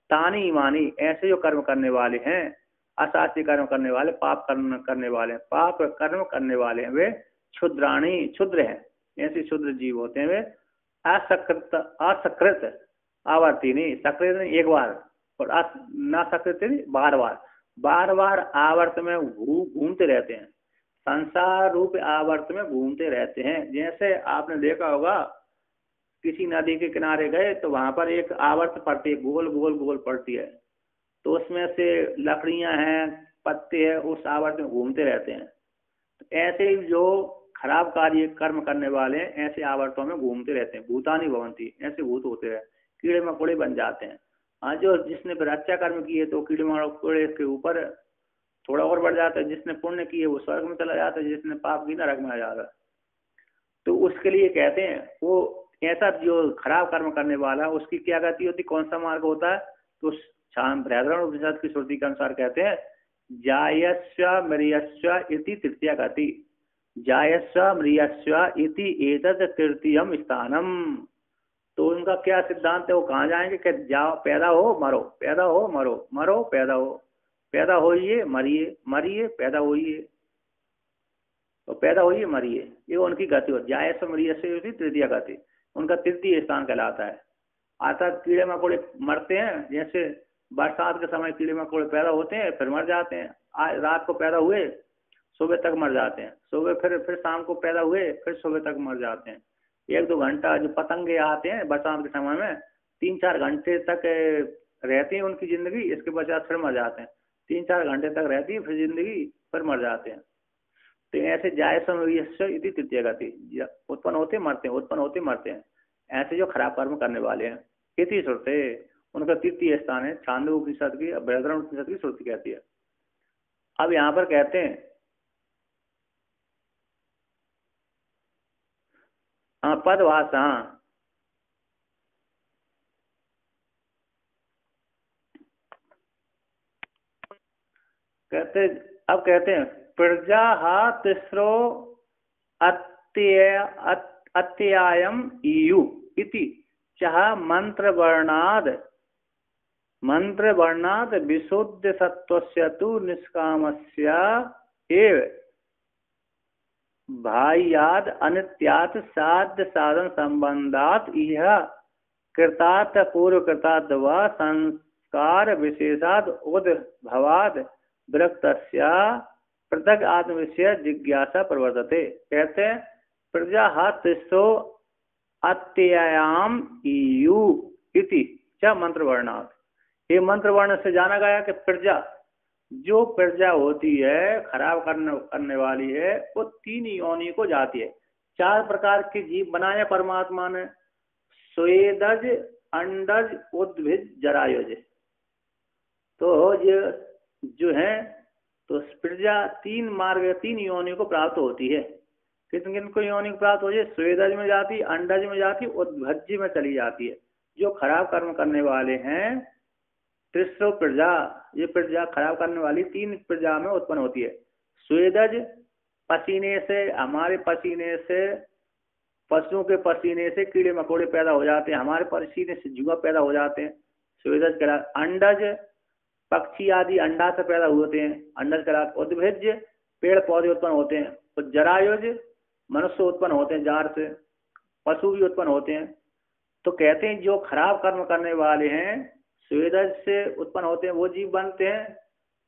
तानी ईमानी, ऐसे जो कर्म करने वाले हैं, अशास्त्रीय कर्म करने वाले, पाप कर्म करने वाले, पाप कर्म करने वाले हैं, वे क्षुद्राणी क्षुद्र हैं, ऐसे क्षुद्र जीव होते हैं। वे असकृत आवर्ती नहीं, सकृत नहीं एक बार, और न सकृत नहीं बार बार आवर्त में घूमते रहते हैं, संसार रूप आवर्त में घूमते रहते हैं। जैसे आपने देखा होगा किसी नदी के किनारे गए तो वहां पर एक आवर्त पड़ती है, गोल गोल गोल पड़ती है, तो उसमें से लकड़ियां हैं, पत्ते हैं, उस आवर्त में घूमते रहते हैं। तो ऐसे ही जो खराब कार्य कर्म करने वाले हैं ऐसे आवर्तों में घूमते रहते हैं, भूतानी भवंती, ऐसे भूत होते रहे, कीड़े मकोड़े बन जाते हैं। हाँ, जो जिसने फिर अच्छा कर्म किए तो कीड़े मकोड़े के ऊपर थोड़ा और बढ़ जाता है, जिसने पुण्य किए वो स्वर्ग में चला जाता है, जिसने पाप की नरक में आ जाता है। तो उसके लिए कहते हैं वो ऐसा जो खराब कर्म करने वाला उसकी क्या गति होती, कौन सा मार्ग होता है। तो बृहदारण्यक उपनिषद की श्रुति के अनुसार कहते हैं जायस्व मृयस्व इति तृतीया गति, जायस्व मृयस्व इति एतत् तृतीयम स्थानम। तो उनका क्या सिद्धांत है, वो कहाँ जाएंगे कि जाओ पैदा हो मरो, पैदा हो मरो, मरो पैदा हो, पैदा होइए मरिए, मरिए पैदा होइए, तो पैदा होइए मरिए, ये उनकी गति हो। जायस्व मृयस्व इति तृतीय गति उनका तृतीय स्थान कहलाता है। अर्थात कीड़े मकोड़े मरते हैं, जैसे बरसात के समय कीड़े मकोड़े पैदा होते हैं फिर मर जाते हैं, आज रात को पैदा हुए सुबह तक मर जाते हैं, सुबह फिर शाम को पैदा हुए फिर सुबह तक मर जाते हैं। 1-2 घंटा जो पतंगे आते हैं बरसात के समय में 3-4 घंटे तक रहती है उनकी जिंदगी, इसके पश्चात फिर मर जाते हैं, 3-4 घंटे तक रहती है फिर जिंदगी, फिर मर जाते हैं। तो ऐसे जायस्व इति तृतीय गति, उत्पन्न होते मरते हैं, उत्पन्न होते मरते हैं, ऐसे जो खराब कर्म करने वाले हैं इति श्रुते, उनका तृतीय स्थान है। छांदोग्य उपनिषद की, बृहदारण्यक उपनिषद की श्रुति कहती है। अब यहाँ पर कहते हैं पदभाषा, कहते अब कहते हैं प्रजा तिस्रो अत्यायम ईयु इति चाह मंत्र वर्णाद विशुद्ध सत्वस्य तु निष्कामस्य एव बाह्याद अनित्यात् साध्य साधन संबंधात यह कृतात् पूर्व कृतात् व संस्कार विशेषाद उद्भवाद विरक्तस्य पृथक आत्म विषय जिज्ञासा प्रवर्तते। कहते हैं प्रजा तिस्रो अत्यायाम ईयु इति च मंत्र वर्णात्, ये मंत्र वर्ण से जाना गया कि प्रजा, जो प्रजा होती है खराब करने वाली है वो 3 योनि को जाती है। 4 प्रकार के जीव बनाए परमात्मा ने, स्वेदज अंडज उद्भिज जरायुज। तो ये जो है तो प्रजा 3 मार्ग 3 योनि को प्राप्त होती है। किन किन को योनि को प्राप्त होती है, स्वेदज में जाती, अंडज में जाती, उद्भज में चली जाती है। जो खराब कर्म करने वाले हैं तिस्रो प्रजा, ये प्रजा खराब करने वाली 3 प्रजा में उत्पन्न होती है। स्वेदज, पसीने से, हमारे पसीने से, पशुओं के पसीने से कीड़े मकोड़े पैदा हो जाते हैं, हमारे पसीने से जुआ पैदा हो जाते हैं, स्वेदज करा। अंडज, पक्षी आदि अंडा से पैदा होते हैं, अंडज करा। उद्भिज, पेड़ पौधे उत्पन्न होते हैं। तो जरायुज, मनुष्य उत्पन्न होते हैं जार से, पशु भी उत्पन्न होते हैं। तो कहते हैं जो खराब कर्म करने वाले हैं स्वेदज से उत्पन्न होते हैं, वो जीव बनते हैं।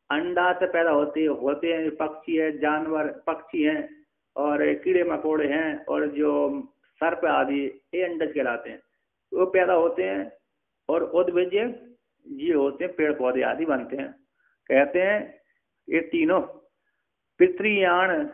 अंडा से पैदा होते हैं पक्षी है, जानवर पक्षी हैं, और कीड़े मकोड़े हैं, और जो सर्प आदि ये अंडज कहलाते हैं, वो पैदा होते हैं। और उद्भिज जीव होते हैं, पेड़ पौधे आदि बनते हैं। कहते हैं ये तीनों पितृयान,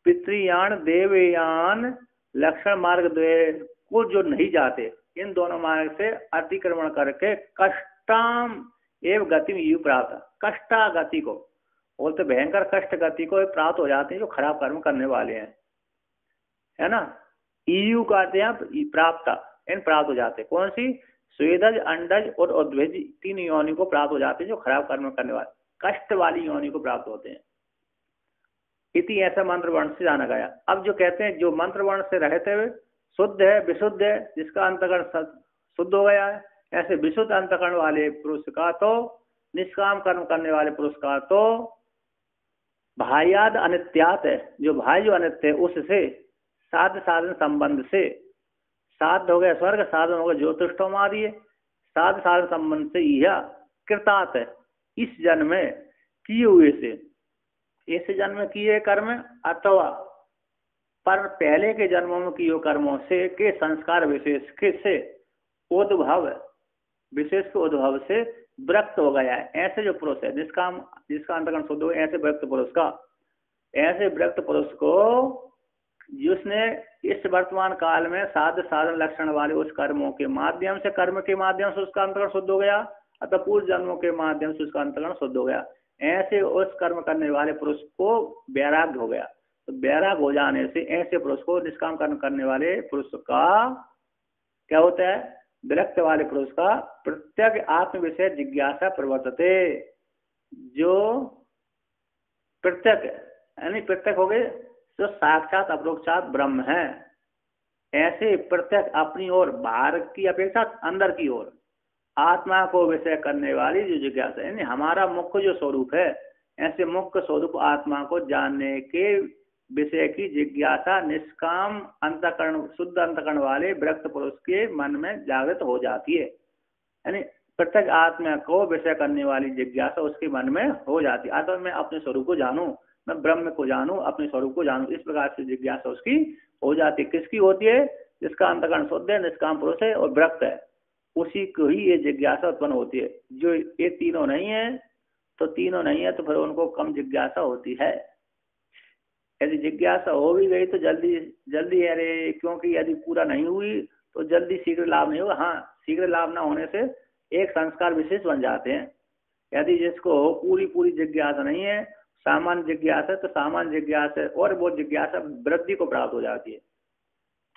पितृयान देवयान लक्षण मार्ग द्वय को जो नहीं जाते, इन दोनों मार्ग से अतिक्रमण करके कष्टाम एवं गति में यू प्राप्त, कष्टा गति को बोलते, भयंकर कष्ट गति को प्राप्त हो जाते हैं जो खराब कर्म करने वाले हैं, है ना। ईयू कहते हैं प्राप्त, इन प्राप्त हो जाते हैं। कौन सी? स्वेदज, अंडज और उद्भिज, 3 योनि को प्राप्त हो जाते हैं जो खराब कर्म करने वाले, कष्ट वाली योनि को प्राप्त होते हैं। इति ऐसा मंत्र वर्ण से जाना गया। अब जो कहते हैं जो मंत्र वर्ण से रहते हुए शुद्ध है, विशुद्ध है, जिसका अंतकरण शुद्ध हो गया है, ऐसे विशुद्ध अंतकरण वाले पुरुष का तो, निष्काम कर्म करने वाले पुरुष का तो भायाद अनित्यात है, जो भाई जो अनित्य है उससे, साध साधन संबंध से, साध हो गया स्वर्ग, साधन हो गया ज्योतिषोम आदि, साध साधन संबंध से यह कृतार्थ है, इस जन्म में किए हुए से, इस जन्म में किए कर्म अथवा पर पहले के जन्मों में किए कर्मों से के संस्कार विशेष के से उद्भव, विशेष के उद्भव से विरक्त हो गया है। ऐसे जो पुरुष है निष्काम, जिसका अंतकरण शुद्ध हो, ऐसे विरक्त पुरुष का, ऐसे विरक्त पुरुष को जिसने इस वर्तमान काल में साध साधन लक्षण वाले उस कर्मों के माध्यम से, कर्म के माध्यम से उसका अंतकरण शुद्ध हो गया, अतः पूर्व जन्मों के माध्यम से उसका अंतकरण शुद्ध हो गया, ऐसे उस कर्म करने वाले पुरुष को वैराग्य हो गया। तो वैराग्य हो जाने से ऐसे पुरुष को, निष्काम कर्म करने वाले पुरुष का क्या होता है? विरक्त वाले पुरुष का प्रत्येक आत्म विषय जिज्ञासा प्रवर्तते, जो प्रत्येक यानी प्रत्येक हो गए जो साक्षात अपरोक्षात ब्रह्म है, ऐसे प्रत्येक अपनी ओर, बाहर की अपेक्षा अंदर की ओर आत्मा को विषय करने वाली जो जिज्ञासा, यानी हमारा मुख्य जो स्वरूप है, ऐसे मुख्य स्वरूप आत्मा को जानने के विषय की जिज्ञासा निष्काम अंतकरण, शुद्ध अंतकरण वाले विरक्त पुरुष के मन में जागृत हो जाती है। यानी प्रत्येक आत्मा को विषय करने वाली जिज्ञासा उसके मन में हो जाती है। अतः मैं अपने स्वरूप को जानूं, मैं ब्रह्म को जानूं, अपने स्वरूप को जानूं, इस प्रकार से जिज्ञासा उसकी हो जाती है। किसकी होती है? जिसका अंतकरण शुद्ध है, निष्काम पुरुष है और विरक्त है, उसी को ही ये जिज्ञासा उत्पन्न होती है। जो ये तीनों नहीं है, तो तीनों नहीं है तो फिर उनको कम जिज्ञासा होती है। यदि जिज्ञासा हो भी गई तो जल्दी जल्दी, अरे क्योंकि यदि पूरा नहीं हुई तो जल्दी शीघ्र लाभ नहीं होगा। हाँ, शीघ्र लाभ ना होने से एक संस्कार विशेष बन जाते हैं। यदि जिसको पूरी पूरी जिज्ञासा नहीं है, सामान्य जिज्ञासा, तो सामान्य जिज्ञासा और वो जिज्ञासा वृद्धि को प्राप्त हो जाती है।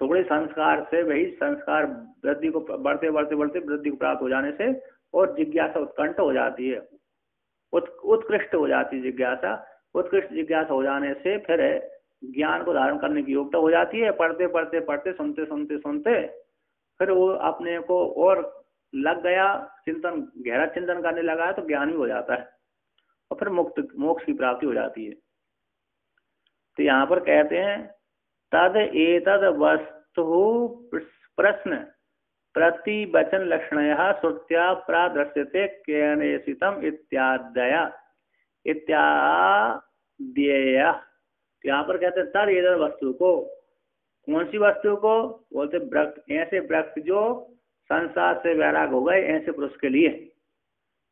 थोड़े संस्कार से वही संस्कार वृद्धि को बढ़ते बढ़ते बढ़ते वृद्धि को प्राप्त हो जाने से और जिज्ञासा उत्कंठ हो जाती है, उत्कृष्ट हो जाती है जिज्ञासा। उत्कृष्ट जिज्ञासा हो जाने से फिर ज्ञान को धारण करने की योग्यता हो जाती है। पढ़ते पढ़ते पढ़ते, सुनते सुनते सुनते फिर वो अपने को और लग गया, चिंतन, गहरा चिंतन करने लगा है तो ज्ञान भी हो जाता है और फिर मोक्ष की प्राप्ति हो जाती है। तो यहाँ पर कहते हैं तद एतद वस्तु प्रश्न प्रतिवचन लक्षणयः श्रुत्या प्रादृश्यते केनेषितम् इत्यादय इत्याद्यय। यहाँ पर कहते हैं तद एतद वस्तु को, कौन सी वस्तु को? बोलते वृक्ष, ऐसे वृक्ष जो संसार से वैराग हो गए ऐसे पुरुष के लिए,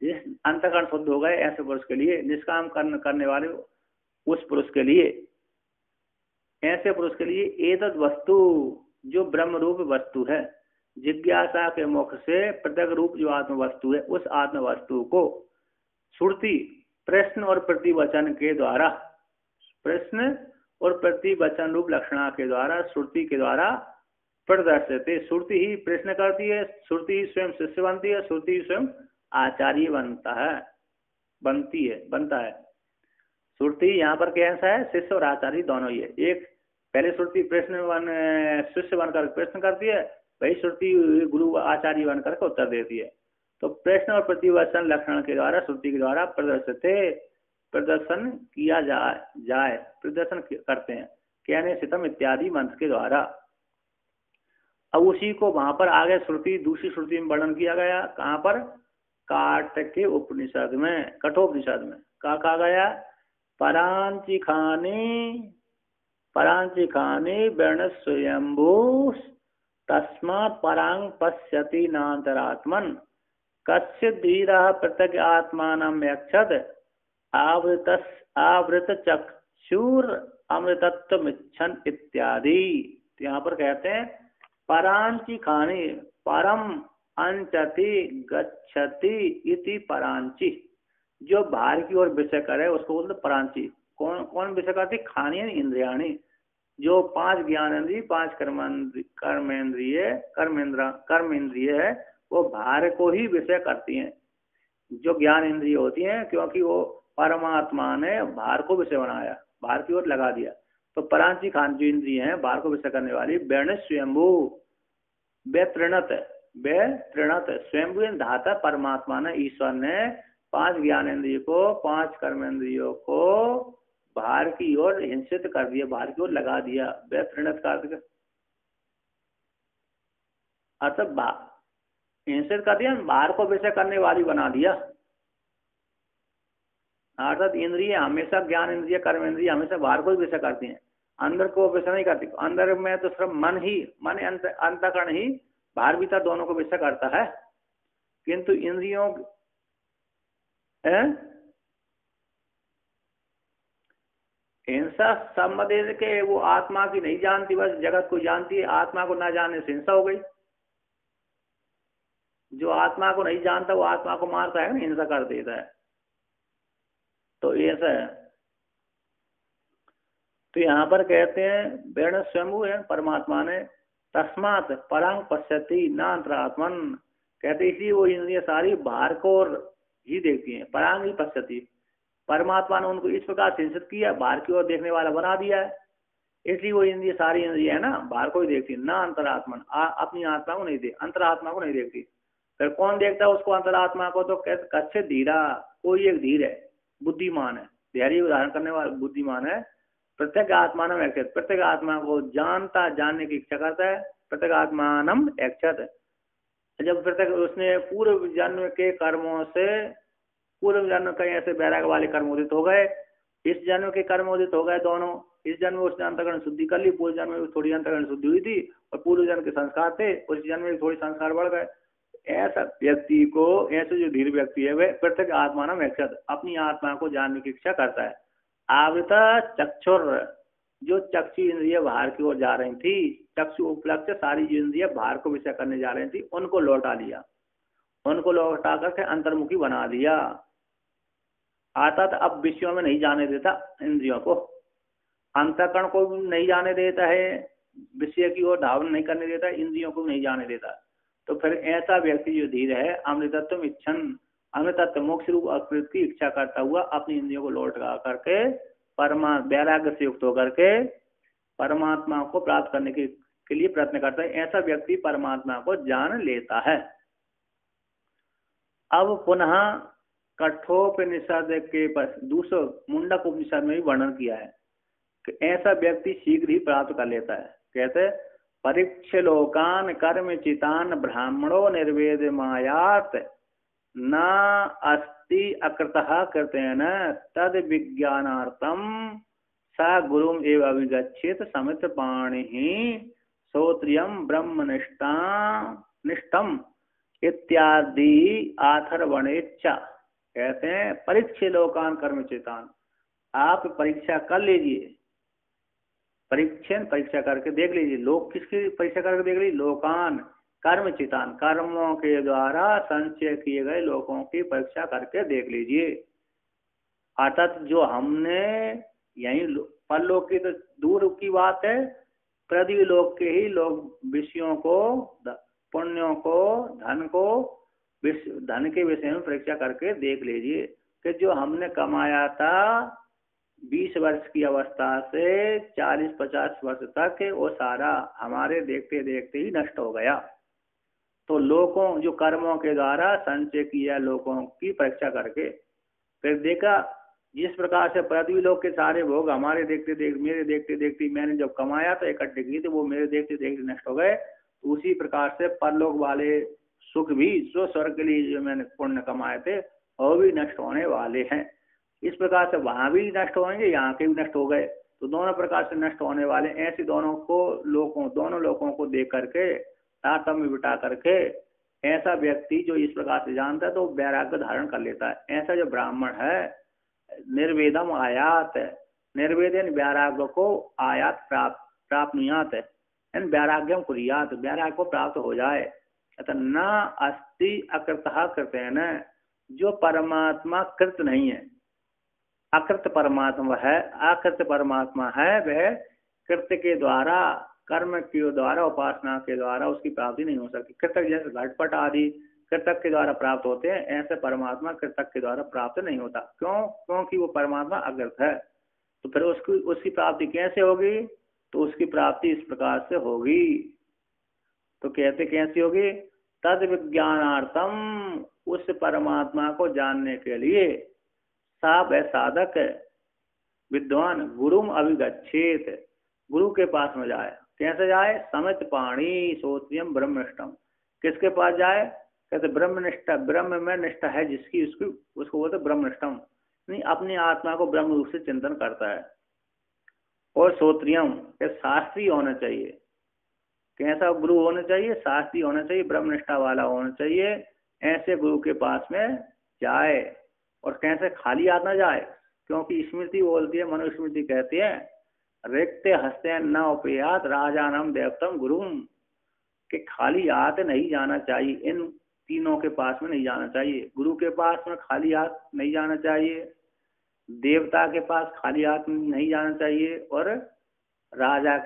जिस अंतकरण शुद्ध हो गए ऐसे पुरुष के लिए, निष्काम कर्म करने वाले उस पुरुष के लिए, ऐसे पुरुष के लिए एतद वस्तु जो ब्रह्म रूप वस्तु है, जिज्ञासा के मुख से पृथक रूप जो आत्म वस्तु है, उस आत्म वस्तु को श्रुति प्रश्न और प्रतिवचन के द्वारा, प्रश्न और प्रतिवचन रूप लक्षणा के द्वारा, श्रुति के द्वारा प्रदर्शते, श्रुति ही प्रश्न करती है, श्रुति ही स्वयं शिष्य बनती है, श्रुति ही स्वयं आचार्य बनता है। श्रुति यहाँ पर कैसा है, शिष्य और आचार्य दोनों ही है। एक पहले श्रुति शिष्य बनकर प्रश्न करती है, वही श्रुति गुरु आचार्य बनकर के उत्तर देती है। तो प्रश्न और प्रतिवचन लक्षण के द्वारा श्रुति के द्वारा प्रदर्शन किया जाए प्रदर्शन करते हैं, कहने सितम इत्यादि मंत्र के द्वारा। अब उसी को वहां पर आगे श्रुति दूसरी श्रुति में वर्णन किया गया। कहाँ पर, काटके उपनिषद में, कठोपनिषद में कहा गया, परांची खाने वर्ण स्वयंभू तस्मात् परांग पश्यति नान्तरात्मन कश्चित् धीरः पृथक् आत्मानं यक्षत आवृत चक्षुर अमृतत्वमिच्छन् इत्यादि। तो यहाँ पर कहते हैं परांची खाने, परम अंचति गच्छति इति परांची, जो बाहर की ओर विषय करे उसको बोलते परांची। कौन विषय करती, खानी इंद्रियाणी, जो 5 ज्ञानेन्द्रिय 5 कर्मेंद्रिय है, वो बाहर को ही विषय करती हैं, जो ज्ञान इंद्रिय होती हैं, क्योंकि वो परमात्मा ने बाहर को विषय बनाया, बाहर की ओर लगा दिया। तो परांची खान जो इंद्रिय है बाहर को विषय करने वाली, वर्ण स्वयंभू व्यतृणत स्वयंभू धाता परमात्मा ने, ईश्वर ने 5 ज्ञानेन्द्रिय को 5 कर्मेंद्रियों को बाहर की ओर हिंसित कर दिया, बाहर की ओर लगा दिया। व्यतृणत का अर्थ हिंसित कर दिया, बाहर को विषय करने वाली बना दिया। अर्थात इंद्रिय हमेशा, ज्ञान इंद्रिय कर्मेंद्रिय हमेशा बाहर को ही विषय करती हैं, अंदर को विषय नहीं करती। अंदर में तो सिर्फ मन अंतःकरण ही बाहर भीतर दोनों को विषय करता है, किंतु इंद्रियों हिंसा संबंधित के वो आत्मा की नहीं जानती, बस जगत को जानती है। आत्मा को ना जानने से हिंसा हो गई। जो आत्मा को नहीं जानता वो आत्मा को मारता है ना, हिंसा कर देता है। तो ऐसा है। तो यहाँ पर कहते हैं वर्ण स्वयंभू है परमात्मा ने, तस्मात् परांग पश्यति न अंतरात्मन, कहते इसलिए वो इंद्रिय सारी बाहर को ही देखती हैं, परांग ही पश्यति। परमात्मा ने उनको इस प्रकार हिंसित किया, बाहर की ओर देखने वाला बना दिया है, इसलिए वो इंद्रिय सारी इंद्रिय है ना बाहर को ही देखती है। न अंतरात्मन, अपनी आत्मा को नहीं देखती, अंतरात्मा को नहीं देखती। फिर कौन देखता है उसको, अंतरात्मा को? तो कहते कच्चे धीरा, कोई एक धीर है, बुद्धिमान है, धैर्य धारण करने वाला बुद्धिमान है। प्रत्येक आत्मानम एक्क्षत, प्रत्येक आत्मा को जानने की इच्छा करता है। प्रत्येक आत्मानम एक्क्षत, जब प्रत्येक उसने पूर्व जन्म के कर्मों से, पूर्व जन्म कहीं ऐसे वैराग्य वाले कर्म उदित हो गए, इस जन्म के कर्म उदित हो गए दोनों। इस जन्म में उसने अंतःकरण शुद्धि कर ली, पूर्व जन्म में थोड़ी अंतःकरण शुद्धि हुई थी, और पूर्व जन्म के संस्कार थे, उस जन्म में थोड़ी संस्कार बढ़ गए। ऐसा व्यक्ति को, ऐसे जो धीर व्यक्ति है वह प्रत्येक आत्मा नाम एक्क्षत, अपनी आत्मा को जानने की इच्छा करता है। आवृता चक्षुर, जो चक्षु इंद्रिय बाहर की ओर जा रही थी, चक्षु उपलक्ष्य सारी जो इंद्रिय बाहर को विषय करने जा रही थी, उनको लौटा लिया, उनको लौटा करके अंतर्मुखी बना दिया। अर्थात अब विषयों में नहीं जाने देता इंद्रियों को, अंतःकरण को भी नहीं जाने देता है, विषय की ओर धावन नहीं करने देता, इंद्रियों को नहीं जाने देता। तो फिर ऐसा व्यक्ति जो धीर है, अमृतत्व इच्छन, अमृतत्व मोक्ष रूप अमृत की इच्छा करता हुआ अपनी इंद्रियों को लौटा करके वैराग्य से युक्त होकर के परमात्मा को प्राप्त करने के लिए प्रयत्न करता है। ऐसा व्यक्ति परमात्मा को जान लेता है। अब पुनः कठोपनिषद के दूसरे मुंडक उपनिषद में भी वर्णन किया है कि ऐसा व्यक्ति शीघ्र ही प्राप्त कर लेता है। कहते परीक्ष लोकान कर्म चितान ब्राह्मणो निर्वेद मायात न अस्ति अकृतः कृतेन तद विज्ञानार्थम स गुरुम एव अभिगच्छेत समित्र पाणि श्रोत्रियम ब्रह्मनिष्ठम इत्यादि आथर्वणेच्छा। कहते हैं परीक्ष लोकान कर्म चितान, आप परीक्षा कर लीजिए, परीक्षा करके देख लीजिए। लोग किसकी परीक्षा करके देख लीजिए? लोकान कर्म चितान, कर्मों के द्वारा संचय किए गए लोगों की परीक्षा करके देख लीजिए। अर्थात जो हमने यही परलोक की तो दूर की बात है, पृथ्वी लोक के ही लोग विषयों को, पुण्यों को, धन के विषय में परीक्षा करके देख लीजिए कि जो हमने कमाया था 20 वर्ष की अवस्था से 40-50 वर्ष तक, वो सारा हमारे देखते देखते ही नष्ट हो गया। तो लोगों जो कर्मों के द्वारा संचय किया लोगों की परीक्षा करके फिर देखा, जिस प्रकार से पृथ्वी लोक के सारे भोग हमारे देखते देखते, मेरे देखते देखते मैंने जब कमाया तो इकट्ठे किए थे, वो मेरे देखते देखते नष्ट हो गए। तो उसी प्रकार से परलोक वाले सुख भी जो स्वर्ग के लिए जो मैंने पुण्य कमाए थे वो भी नष्ट होने वाले हैं। इस प्रकार से वहां भी नष्ट होंगे, यहाँ के भी नष्ट हो गए, तो दोनों प्रकार से नष्ट होने वाले। ऐसे दोनों लोगों को देख करके तारतम्य बिठा करके ऐसा व्यक्ति जो इस प्रकार से जानता है तो वैराग्य धारण कर लेता है। ऐसा जो ब्राह्मण है निर्वेदम आयात, निर्वेदन वैराग्य को आयात प्राप्नुयात है, वैराग्यम कुरियात, वैराग्य को प्राप्त हो जाए। अतः न अस्ति अकृतः कृतेन, जो परमात्मा कृत नहीं है, अकृत परमात्मा है, अकृत परमात्मा है, वह कृत्य के द्वारा, कर्म के द्वारा, उपासना के द्वारा उसकी प्राप्ति नहीं हो सकती। कृतक जैसे घटपट आदि कृतक के द्वारा प्राप्त होते हैं, ऐसे परमात्मा कृतक के द्वारा प्राप्त नहीं होता। क्यों? क्योंकि वो परमात्मा अकृत है। तो फिर उसकी प्राप्ति कैसे होगी? तो उसकी प्राप्ति इस प्रकार से होगी। तो कहते कैसी होगी? तद विज्ञानार्थम, उस परमात्मा को जानने के लिए सा वह साधक विद्वान गुरुम अभिगच्छेत, गुरु के पास में जाए। कैसे जाए? समित पाणी श्रोत्रियम ब्रह्मनिष्ठम, किसके पास जाए? कहते ब्रह्मनिष्ठा, ब्रह्म में निष्ठा है जिसकी, उसको बोलते ब्रह्मनिष्ठम, नहीं अपनी आत्मा को ब्रह्म रूप से चिंतन करता है। और श्रोत्रियम, शास्त्री होना चाहिए। कैसा गुरु होना चाहिए? शास्त्री होना चाहिए, ब्रह्मनिष्ठा वाला होना चाहिए। ऐसे गुरु के पास में जाए। और कैसे? खाली हाथ ना जाए, क्योंकि स्मृति बोलती है, मनुस्मृति कहती है रिक्त हस्ते न उपयात राजानम देवतम गुरुम, कि खाली हाथ नहीं जाना चाहिए। इन तीनों के पास में नहीं जाना चाहिए। गुरु के पास में खाली हाथ नहीं जाना चाहिए, देवता के पास खाली हाथ नहीं जाना चाहिए, और राजा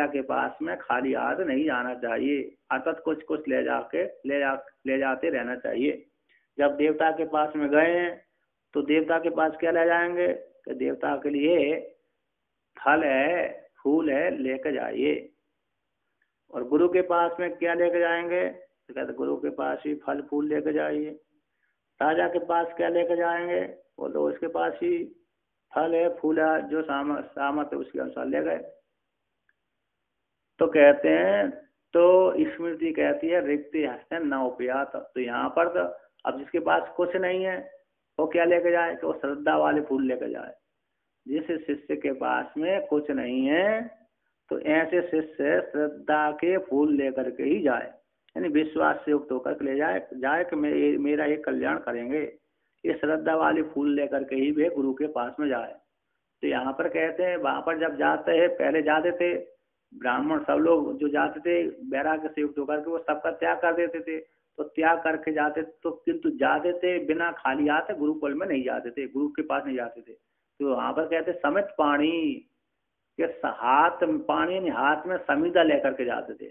के पास में खाली हाथ नहीं जाना चाहिए। अतत कुछ कुछ ले जाते रहना चाहिए। जब देवता के पास में गए हैं तो देवता के पास क्या ले जाएंगे? कि देवता के लिए फल है, फूल है, लेकर जाइए। और गुरु के पास में क्या लेकर जाएंगे? तो कहते गुरु के पास ही फल फूल लेकर जाइए। राजा के पास क्या लेकर जाएंगे? वो तो उसके पास ही फल है, फूल है, जो सामर्थ्य उसके अनुसार ले गए। तो कहते हैं, तो स्मृति कहती है रिक्ति हस्ते न उपयात। तो यहाँ पर तो अब जिसके पास कुछ नहीं है वो क्या लेकर जाए? तो श्रद्धा वाले फूल लेकर जाए। जिस शिष्य के पास में कुछ नहीं है तो ऐसे शिष्य श्रद्धा के फूल लेकर के ही जाए, यानी विश्वास से युक्त होकर ले जाए कि मेरा ये कल्याण करेंगे। ये श्रद्धा वाले फूल लेकर के ही वे गुरु के पास में जाए। तो यहाँ पर कहते हैं, वहां पर जब जाते हैं, पहले जाते थे ब्राह्मण सब लोग जो जाते थे वैराग्य से युक्त होकर के, वो सबका त्याग कर देते थे। तो त्याग करके जाते तो, किंतु जाते थे बिना खाली हाथ, गुरुकुल में नहीं जाते थे, गुरु के पास नहीं जाते थे। तो वहां पर कहते समित पाणी, के हाथ पानी यानी हाथ में समीधा लेकर के जाते थे।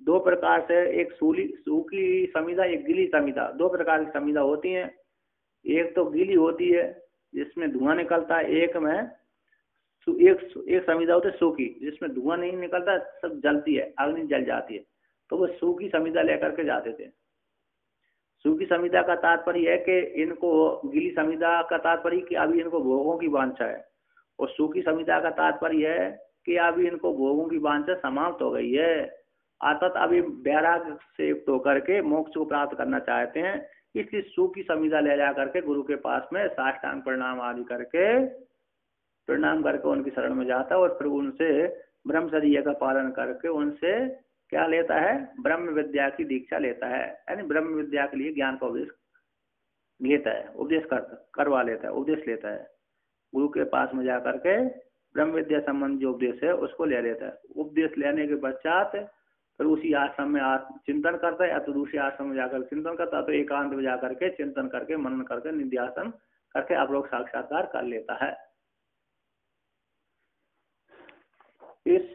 दो प्रकार से, एक सूखी समीधा, एक गीली समीधा, दो प्रकार की समीधा होती हैं। एक तो गीली होती है जिसमें धुआं निकलता है, एक में एक समीधा होती है सूखी जिसमें धुआं नहीं निकलता, सब जलती है, अग्नि जल जाती है। तो वो सूखी समीधा लेकर के जाते थे। सूखी समीधा का तात्पर्य है कि इनको, गीली समीधा का तात्पर्य कि अभी इनको भोगों की वांछा है, और सूखी समीधा का तात्पर्य है कि अभी इनको भोगों की वांछा समाप्त हो गई है, अर्थात अभी वैराग्य से युक्त होकर के मोक्ष को प्राप्त करना चाहते हैं। इसलिए सूखी समीधा ले जा करके गुरु के पास में साष्टांग प्रणाम आदि करके, प्रणाम करके उनकी शरण में जाता है, और फिर उनसे ब्रह्मचर्य का पालन करके उनसे क्या लेता है? ब्रह्म विद्या की दीक्षा लेता है, यानी ब्रह्म विद्या के लिए ज्ञान का उपदेश लेता है, उपदेश करवा लेता है, उपदेश लेता है। गुरु के पास में जा करके ब्रह्म विद्या संबंधी जो उपदेश है उसको ले लेता है। उपदेश लेने के पश्चात फिर उसी आश्रम में चिंतन करता है, या तो दूसरे आश्रम में जाकर चिंतन करता है, तो एकांत में जाकर के चिंतन करके, मनन करके, निध्यासन करके आप लोग साक्षात्कार कर लेता है। इस